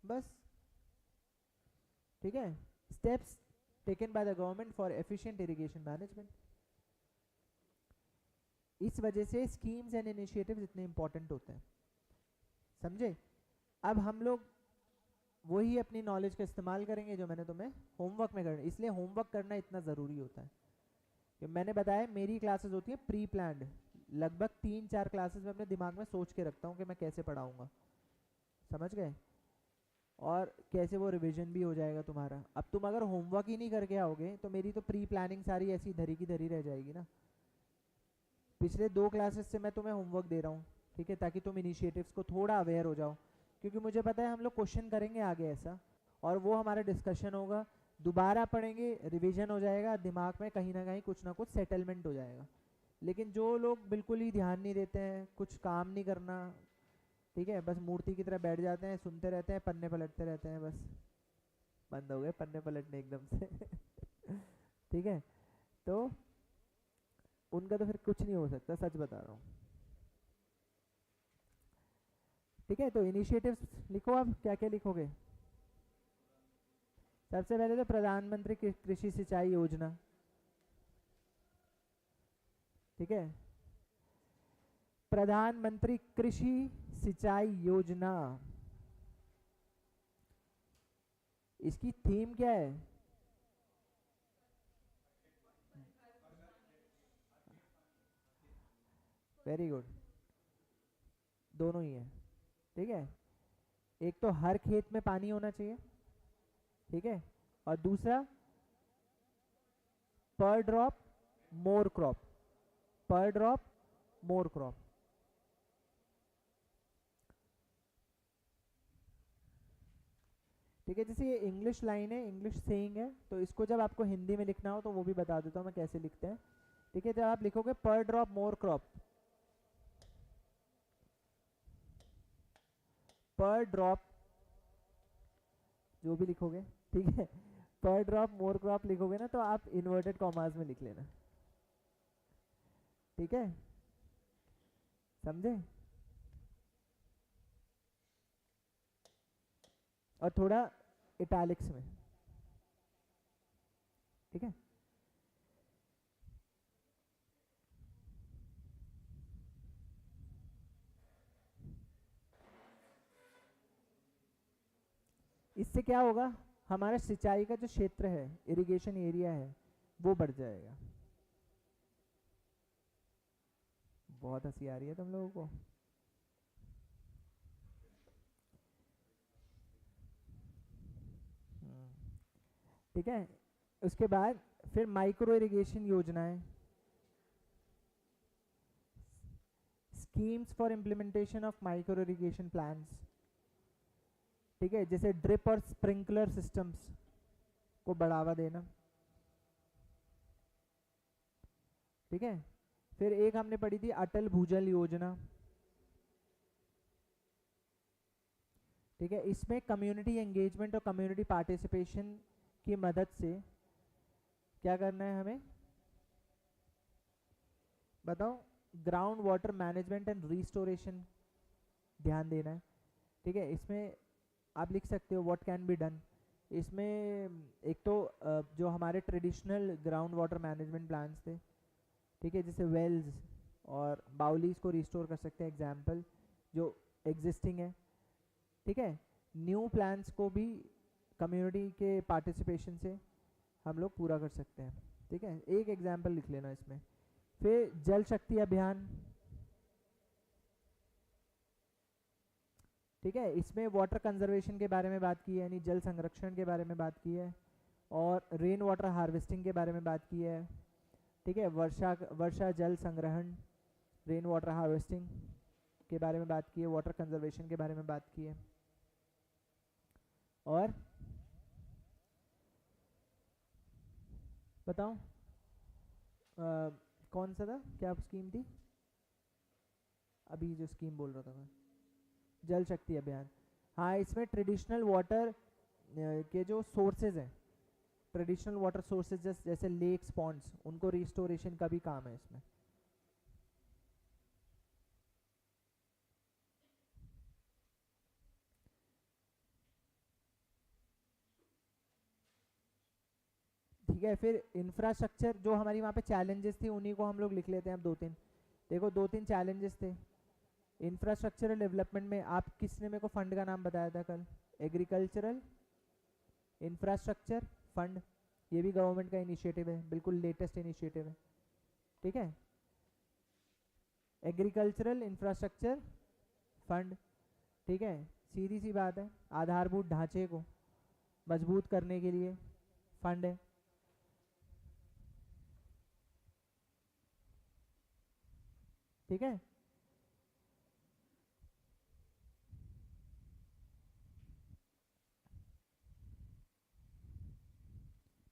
बस, ठीक है। Steps taken by the government for efficient irrigation management. इस वजह से स्कीम्स एंड इनिशिएटिव्स इतने इंपॉर्टेंट होते हैं, समझे। अब हम लोग वही अपनी नॉलेज का इस्तेमाल करेंगे जो मैंने तुम्हें होमवर्क में करना, इसलिए होमवर्क करना इतना ज़रूरी होता है कि मैंने बताया मेरी क्लासेस होती है प्री प्लान्ड, लगभग 3-4 क्लासेस में अपने दिमाग में सोच के रखता हूँ कि मैं कैसे पढ़ाऊँगा, समझ गए, और कैसे वो रिवीजन भी हो जाएगा तुम्हारा। अब तुम अगर होमवर्क ही नहीं करके आओगे तो मेरी तो प्री प्लानिंग सारी ऐसी धरी की धरी रह जाएगी ना। पिछले 2 क्लासेस से मैं तुम्हें होमवर्क दे रहा हूँ, ठीक है, ताकि तुम इनिशिएटिव्स को थोड़ा अवेयर हो जाओ, क्योंकि मुझे पता है हम लोग क्वेश्चन करेंगे आगे ऐसा, और वो हमारा डिस्कशन होगा, दोबारा पढ़ेंगे, रिवीजन हो जाएगा, दिमाग में कहीं ना कुछ सेटलमेंट हो जाएगा। लेकिन जो लोग बिल्कुल ही ध्यान नहीं देते हैं, कुछ काम नहीं करना, ठीक है, बस मूर्ति की तरह बैठ जाते हैं, सुनते रहते हैं, पन्ने पलटते रहते हैं, बस बंद हो गए पन्ने पलटने एकदम से ठीक है, तो उनका तो फिर कुछ नहीं हो सकता, सच बता रहा हूँ, ठीक है। तो इनिशिएटिव्स लिखो, अब क्या क्या लिखोगे। सबसे पहले तो प्रधानमंत्री कृषि सिंचाई योजना, ठीक है, प्रधानमंत्री कृषि सिंचाई योजना, इसकी थीम क्या है, वेरी गुड, दोनों ही है, ठीक है। एक तो हर खेत में पानी होना चाहिए, ठीक है, और दूसरा पर ड्रॉप मोर क्रॉप, पर ड्रॉप मोर क्रॉप, ठीक है। जैसे ये इंग्लिश लाइन है, इंग्लिश सेइंग है, तो इसको जब आपको हिंदी में लिखना हो तो वो भी बता देता हूँ मैं कैसे लिखते हैं, ठीक है। जब आप लिखोगे पर ड्रॉप मोर क्रॉप, पर ड्रॉप जो भी लिखोगे, ठीक है, पर ड्रॉप मोर क्रॉप लिखोगे ना तो आप इन्वर्टेड कॉमास में लिख लेना, ठीक है, समझे। और थोड़ा इटैलिक्स में, ठीक है। इससे क्या होगा, हमारा सिंचाई का जो क्षेत्र है, इरिगेशन एरिया है, वो बढ़ जाएगा। बहुत हंसी आ रही है तुम लोगों को, ठीक है। उसके बाद फिर माइक्रो इरिगेशन योजनाएं, schemes for implementation of micro irrigation plans, ठीक है, जैसे ड्रिप और स्प्रिंकलर सिस्टम्स को बढ़ावा देना, ठीक है। फिर एक हमने पढ़ी थी अटल भूजल योजना, ठीक है। इसमें कम्युनिटी एंगेजमेंट और कम्युनिटी पार्टिसिपेशन की मदद से क्या करना है हमें बताओ, ground water management and restoration ध्यान देना है, ठीक है। इसमें आप लिख सकते हो व्हाट कैन बी डन। इसमें एक तो जो हमारे traditional ground water management plans थे, ठीक है, जैसे वेल्स और बाउलीज को रिस्टोर कर सकते हैं, एग्जाम्पल जो एग्जिस्टिंग है, ठीक है। न्यू प्लान्स को भी कम्युनिटी के पार्टिसिपेशन से हम लोग पूरा कर सकते हैं, ठीक है। एक एग्जाम्पल लिख लेना इसमें। फिर जल शक्ति अभियान, ठीक है, इसमें वाटर कंजर्वेशन के बारे में बात की है, यानी जल संरक्षण के बारे में बात की है, और रेन वाटर हार्वेस्टिंग के बारे में बात की है, ठीक है। वर्षा जल संग्रहण, रेन वाटर हार्वेस्टिंग के बारे में बात की है, वाटर कंजर्वेशन के बारे में बात की है। और बताओ कौन सा था, क्या स्कीम थी अभी जो स्कीम बोल रहा था मैं, जल शक्ति अभियान। हाँ, इसमें ट्रेडिशनल वाटर के जो सोर्सेज हैं, ट्रेडिशनल वाटर सोर्सेज जैसे लेक्स, पॉन्ड्स, उनको रिस्टोरेशन का भी काम है इसमें। ठीक है, फिर इंफ्रास्ट्रक्चर, जो हमारी वहाँ पे चैलेंजेस थी उन्हीं को हम लोग लिख लेते हैं अब दो तीन। देखो दो तीन चैलेंजेस थे इंफ्रास्ट्रक्चरल डेवलपमेंट में। आप किसने मेरे को फंड का नाम बताया था कल? एग्रीकल्चरल इंफ्रास्ट्रक्चर फंड, ये भी गवर्नमेंट का इनिशिएटिव है, बिल्कुल लेटेस्ट इनिशिएटिव है, ठीक है। एग्रीकल्चरल इंफ्रास्ट्रक्चर फंड, ठीक है, सीधी सी बात है, आधारभूत ढांचे को मजबूत करने के लिए फंड है, ठीक है।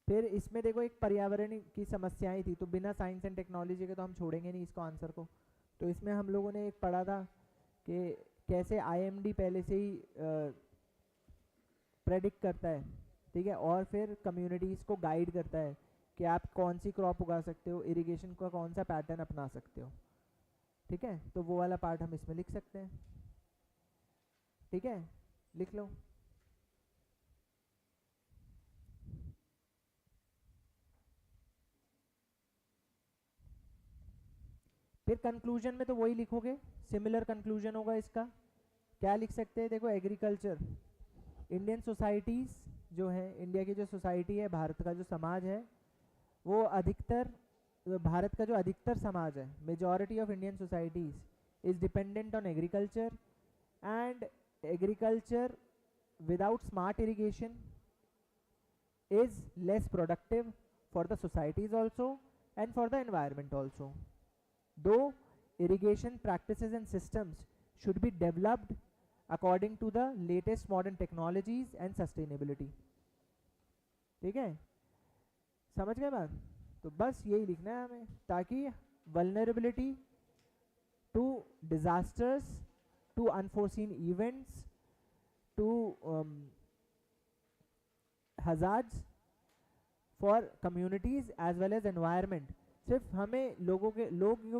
फिर इसमें देखो एक पर्यावरण की समस्याएं थी, तो बिना साइंस एंड टेक्नोलॉजी के तो हम छोड़ेंगे नहीं इसको आंसर को। तो इसमें हम लोगों ने एक पढ़ा था कि कैसे आईएमडी पहले से ही प्रेडिक्ट करता है, ठीक है, और फिर कम्युनिटीज़ को गाइड करता है कि आप कौन सी क्रॉप उगा सकते हो, इरिगेशन का कौन सा पैटर्न अपना सकते हो, ठीक है। तो वो वाला पार्ट हम इसमें लिख सकते हैं, ठीक है, लिख लो। फिर कंक्लूजन में तो वही लिखोगे, सिमिलर कंक्लूजन होगा इसका। क्या लिख सकते हैं? देखो एग्रीकल्चर, इंडियन सोसाइटीज़ जो है, इंडिया की जो सोसाइटी है, भारत का जो समाज है, वो अधिकतर, भारत का जो अधिकतर समाज है, majority of Indian societies is dependent on agriculture, and agriculture without smart irrigation is less productive for the societies also and for the environment also. Though irrigation practices and systems should be developed according to the latest modern technologies and sustainability. ठीक है, समझ गए बात? तो बस यही लिखना है हमें, ताकि vulnerability to disasters, to unforeseen events, to hazards for communities as well as environment, सिर्फ हमें लोगों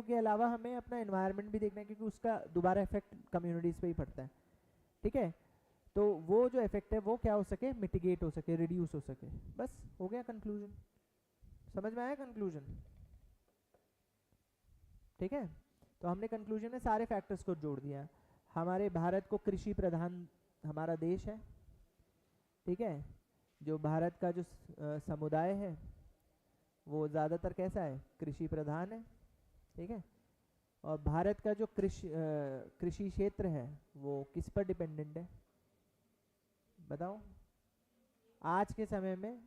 के अलावा हमें अपना एनवायरनमेंट भी देखना है, क्योंकि उसका दोबारा इफेक्ट कम्युनिटीज़ पे ही पड़ता है, ठीक है। तो वो जो इफेक्ट है वो क्या हो सके, मिटिगेट हो सके, रिड्यूस हो सके। बस हो गया कंक्लूजन, समझ में आया कंक्लूजन? ठीक है, तो हमने कंक्लूजन में सारे फैक्टर्स को जोड़ दिया। हमारे भारत को कृषि प्रधान हमारा देश है, ठीक है। जो भारत का जो समुदाय है वो ज़्यादातर कैसा है, कृषि प्रधान है, ठीक है। और भारत का जो कृषि क्षेत्र है वो किस पर डिपेंडेंट है बताओ? आज के समय में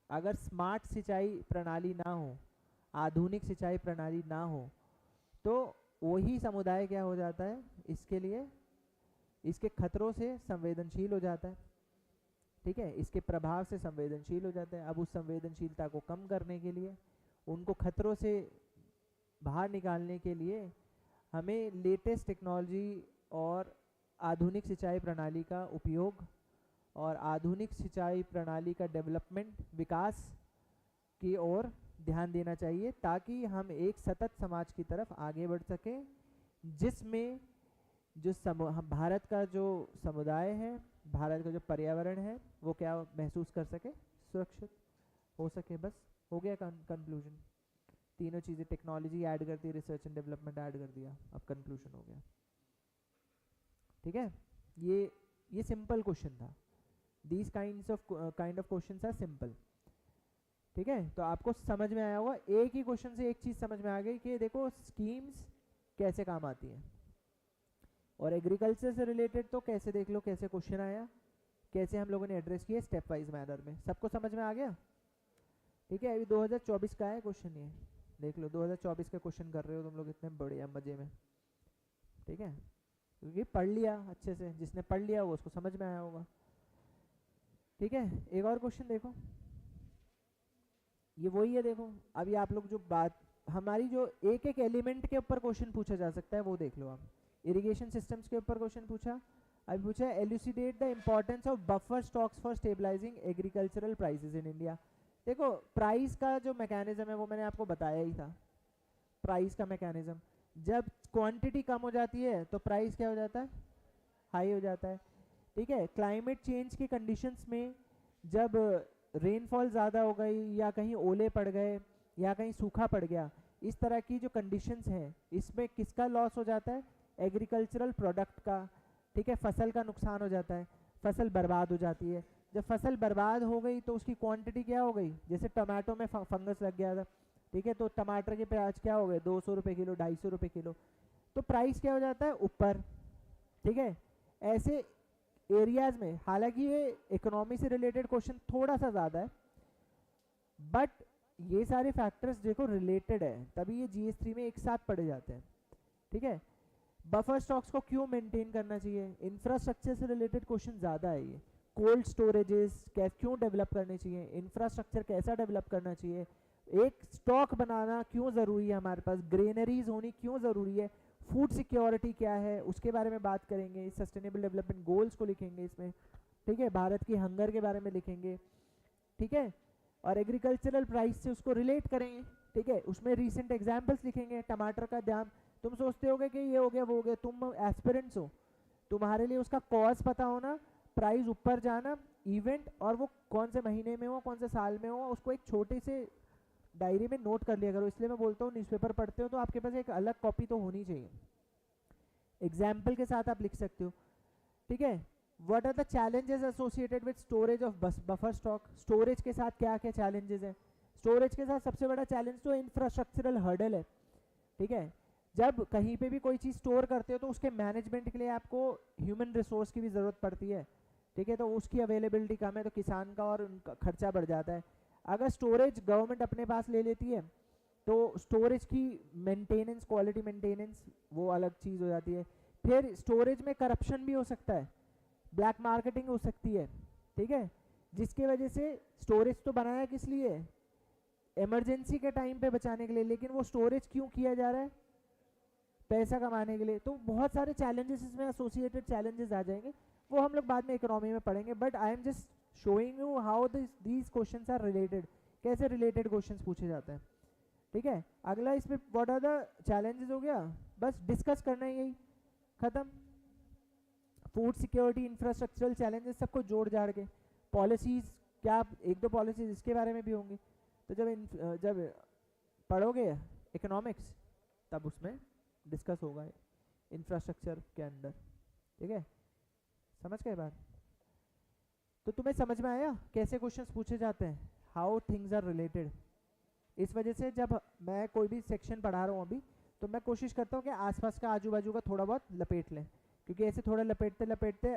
अगर स्मार्ट सिंचाई प्रणाली ना हो, आधुनिक सिंचाई प्रणाली ना हो, तो वही समुदाय क्या हो जाता है, इसके लिए, इसके खतरों से संवेदनशील हो जाता है, ठीक है, इसके प्रभाव से संवेदनशील हो जाता है। अब उस संवेदनशीलता को कम करने के लिए, उनको खतरों से बाहर निकालने के लिए हमें लेटेस्ट टेक्नोलॉजी और आधुनिक सिंचाई प्रणाली का उपयोग और आधुनिक सिंचाई प्रणाली का डेवलपमेंट, विकास की ओर ध्यान देना चाहिए, ताकि हम एक सतत समाज की तरफ आगे बढ़ सकें, जिसमें जो भारत का जो समुदाय है भारत का जो पर्यावरण है वो क्या महसूस कर सके, सुरक्षित हो सके। बस हो गया कंक्लूजन। तीनों चीज़ें, टेक्नोलॉजी ऐड कर दी, रिसर्च एंड डेवलपमेंट ऐड कर दिया, अब कंक्लूजन हो गया। ठीक है, ये सिंपल क्वेश्चन था। These kind of questions are simple. ठीक है, तो आपको समझ में आया होगा। एक ही क्वेश्चन से एक चीज़ समझ में आ गई कि देखो स्कीम्स कैसे काम आती हैं, और एग्रीकल्चर से रिलेटेड तो कैसे देख लो कैसे क्वेश्चन आया, कैसे हम लोगों ने एड्रेस किया स्टेप वाइज मैनर में। सबको समझ में आ गया? ठीक है, अभी 2024 का है क्वेश्चन, ये देख लो 2024 का क्वेश्चन कर रहे हो तुम लोग इतने बढ़िया मजे में। ठीक है, क्योंकि पढ़ लिया अच्छे से, जिसने पढ़ लिया वो उसको समझ में आया होगा। ठीक है, एक और क्वेश्चन देखो, ये वही है। देखो अभी आप लोग जो बात हमारी जो एक एक एलिमेंट के ऊपर क्वेश्चन पूछा जा सकता है वो देख लो आप। इरिगेशन सिस्टम्स के ऊपर क्वेश्चन पूछा, अभी पूछा elucidate the importance of buffer stocks for stabilising agricultural prices in India. देखो प्राइस का जो मैकेनिज्म है वो मैंने आपको बताया ही था। प्राइस का मैकेनिज्म, जब क्वांटिटी कम हो जाती है तो प्राइस क्या हो जाता है, हाई हो जाता है। ठीक है, क्लाइमेट चेंज की कंडीशंस में जब रेनफॉल ज़्यादा हो गई या कहीं ओले पड़ गए या कहीं सूखा पड़ गया, इस तरह की जो कंडीशंस हैं इसमें किसका लॉस हो जाता है, एग्रीकल्चरल प्रोडक्ट का। ठीक है, फसल का नुकसान हो जाता है, फसल बर्बाद हो जाती है। जब फसल बर्बाद हो गई तो उसकी क्वांटिटी क्या हो गई, जैसे टमाटो में फंगस लग गया था। ठीक है, तो टमाटर के प्याज क्या हो गए, 200 रुपये किलो, 250 रुपये किलो, तो प्राइस क्या हो जाता है ऊपर। ठीक है, ऐसे एरियाज में, हालांकि ये इकोनॉमी से रिलेटेड क्वेश्चन थोड़ा सा ज़्यादा है, बट ये सारे फैक्टर्स देखो रिलेटेड है, तभी ये GS3 में एक साथ पढ़े जाते हैं। ठीक है, बफर स्टॉक्स को क्यों मेंटेन करना चाहिए, इंफ्रास्ट्रक्चर से रिलेटेड क्वेश्चन ज़्यादा है ये। कोल्ड स्टोरेजेस क्यों डेवलप करने चाहिए, इंफ्रास्ट्रक्चर कैसा डेवलप करना चाहिए, एक स्टॉक बनाना क्यों ज़रूरी है, हमारे पास ग्रेनरीज होनी क्यों ज़रूरी है, फूड सिक्योरिटी क्या है उसके बारे में बात करेंगे, सस्टेनेबल डेवलपमेंट गोल्स को लिखेंगे इसमें। ठीक है, भारत की हंगर के बारे में लिखेंगे। ठीक है, और एग्रीकल्चरल प्राइस से उसको रिलेट करेंगे। ठीक है, उसमें रीसेंट एग्जाम्पल्स लिखेंगे। टमाटर का दाम, तुम सोचते होगे कि ये हो गया वो हो गया, तुम एस्पिरेंट्स हो, तुम्हारे लिए उसका कॉज पता होना, प्राइस ऊपर जाना, इवेंट, और वो कौन से महीने में हो कौन से साल में हो, उसको एक छोटे से डायरी में नोट कर लिया करो। इसलिए मैं बोलता हूँ न्यूज़पेपर पढ़ते हो तो आपके पास एक अलग कॉपी तो होनी चाहिए, एग्जाम्पल के साथ आप लिख सकते हो। ठीक है, what are the challenges associated with storage of buffer stock, storage के साथ क्या क्या चैलेंजेस हैं। स्टोरेज के साथ सबसे बड़ा चैलेंज तो इंफ्रास्ट्रक्चरल हर्डल है। ठीक है, जब कहीं पे भी कोई चीज़ स्टोर करते हो तो उसके मैनेजमेंट के लिए आपको ह्यूमन रिसोर्स की भी ज़रूरत पड़ती है। ठीक है, तो उसकी अवेलेबिलिटी कम है तो किसान का और उनका खर्चा बढ़ जाता है। अगर स्टोरेज गवर्नमेंट अपने पास ले लेती है तो स्टोरेज की मेंटेनेंस, क्वालिटी मेंटेनेंस, वो अलग चीज़ हो जाती है। फिर स्टोरेज में करप्शन भी हो सकता है, ब्लैक मार्केटिंग हो सकती है। ठीक है, जिसकी वजह से स्टोरेज तो बनाया किस लिए, इमरजेंसी के टाइम पे बचाने के लिए, लेकिन वो स्टोरेज क्यों किया जा रहा है, पैसा कमाने के लिए। तो बहुत सारे चैलेंजेस इसमें एसोसिएटेड चैलेंजेस आ जाएंगे, वो हम लोग बाद में इकोनॉमी में पढ़ेंगे। But I am just showing you how these questions are related, कैसे रिलेटेड क्वेश्चंस पूछे जाते हैं। ठीक है, अगला इसमें व्हाट आर द चैलेंजेस हो गया, बस डिस्कस करना है, यही खत्म। फूड सिक्योरिटी, इंफ्रास्ट्रक्चरल चैलेंजेस सबको जोड़ जाड़ के, पॉलिसीज क्या, एक दो पॉलिसीज इसके बारे में भी होंगी। तो जब पढ़ोगे इकोनॉमिक्स तब उसमें डिस्कस होगा इंफ्रास्ट्रक्चर के अंदर। ठीक है, समझ गए बात? तो तुम्हें समझ में आया कैसे क्वेश्चंस पूछे जाते हैं, हाउ थिंग्स आर रिलेटेड। इस वजह से जब मैं कोई भी सेक्शन पढ़ा रहा हूँ अभी, तो मैं कोशिश करता हूँ कि आसपास का आजू बाजू का थोड़ा बहुत लपेट लें, क्योंकि ऐसे थोड़ा लपेटते लपेटते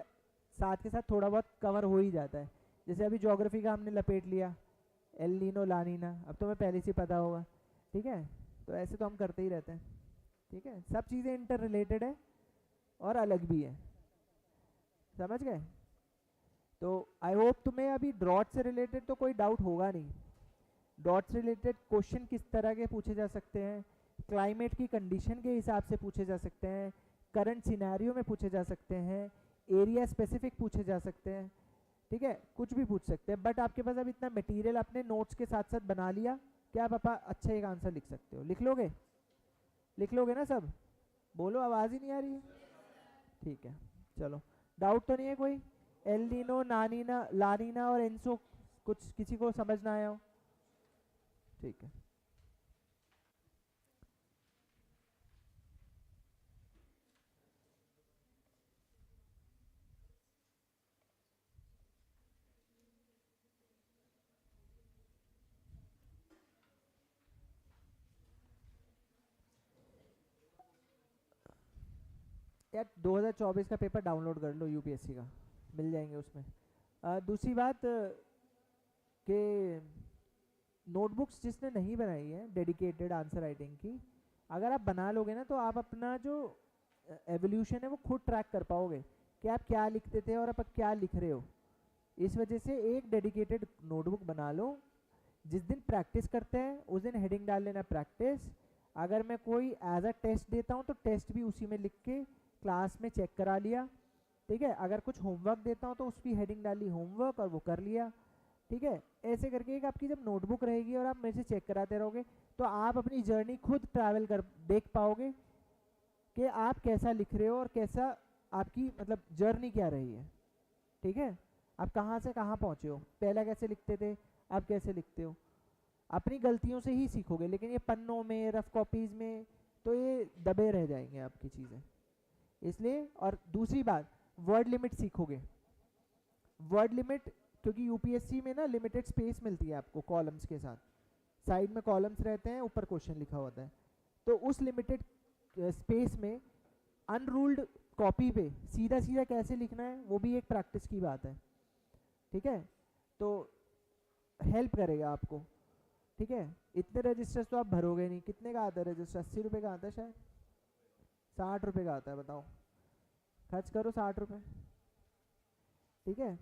साथ के साथ थोड़ा बहुत कवर हो ही जाता है। जैसे अभी ज्योग्राफी का हमने लपेट लिया, एल नीनो ला नीना, अब तुम्हें पहले से पता होगा। ठीक है, तो ऐसे तो हम करते ही रहते हैं। ठीक है, सब चीज़ें इंटर रिलेटेड है और अलग भी है, समझ गए? तो आई होप तुम्हें अभी ड्रॉट से रिलेटेड तो कोई डाउट होगा नहीं। डॉट से रिलेटेड क्वेश्चन किस तरह के पूछे जा सकते हैं, क्लाइमेट की कंडीशन के हिसाब से पूछे जा सकते हैं, करंट सिनेरियो में पूछे जा सकते हैं, एरिया स्पेसिफिक पूछे जा सकते हैं। ठीक है, कुछ भी पूछ सकते हैं। बट आपके पास अब इतना मटेरियल अपने नोट्स के साथ साथ बना लिया कि आप अच्छा एक आंसर लिख सकते हो। लिख लोगे? लिख लोगे ना सब? बोलो, आवाज़ ही नहीं आ रही है। ठीक है, चलो, डाउट तो नहीं है कोई? एल नीनो, नानीना, लानीना और एंसो, कुछ किसी को समझ ना आया हो? ठीक है। यार 2024 का पेपर डाउनलोड कर लो यूपीएससी का, मिल जाएंगे उसमें। दूसरी बात कि नोटबुक्स जिसने नहीं बनाई है डेडिकेटेड आंसर राइटिंग की, अगर आप बना लोगे ना तो आप अपना जो एवोल्यूशन है वो खुद ट्रैक कर पाओगे कि आप क्या लिखते थे और आप अब क्या लिख रहे हो। इस वजह से एक डेडिकेटेड नोटबुक बना लो, जिस दिन प्रैक्टिस करते हैं उस दिन हेडिंग डाल लेना प्रैक्टिस। अगर मैं कोई एज अ टेस्ट देता हूँ तो टेस्ट भी उसी में लिख के क्लास में चेक करा लिया, ठीक है। अगर कुछ होमवर्क देता हूँ तो उसकी हेडिंग डाली होमवर्क और वो कर लिया, ठीक है। ऐसे करके एक आपकी जब नोटबुक रहेगी और आप मेरे से चेक कराते रहोगे तो आप अपनी जर्नी खुद ट्रैवल कर देख पाओगे कि आप कैसा लिख रहे हो और कैसा आपकी मतलब जर्नी क्या रही है, ठीक है। आप कहाँ से कहाँ पहुँचे हो, पहला कैसे लिखते थे, अब कैसे लिखते हो। अपनी गलतियों से ही सीखोगे, लेकिन ये पन्नों में रफ कॉपीज में तो ये दबे रह जाएंगे आपकी चीज़ें, इसलिए। और दूसरी बात, वर्ड लिमिट सीखोगे। वर्ड लिमिट, क्योंकि यूपीएससी में ना लिमिटेड स्पेस मिलती है आपको कॉलम्स के साथ, साइड में कॉलम्स रहते हैं, ऊपर क्वेश्चन लिखा होता है। तो उस लिमिटेड स्पेस में अनरूल्ड कॉपी पे सीधा सीधा कैसे लिखना है वो भी एक प्रैक्टिस की बात है, ठीक है। तो हेल्प करेगा आपको, ठीक है। इतने रजिस्टर्स तो आप भरोगे नहीं, कितने का आता है रजिस्टर, 80 रुपये का आता है शायद, 60 रुपये का आता है, बताओ। खर्च करो 60 रुपये, ठीक है।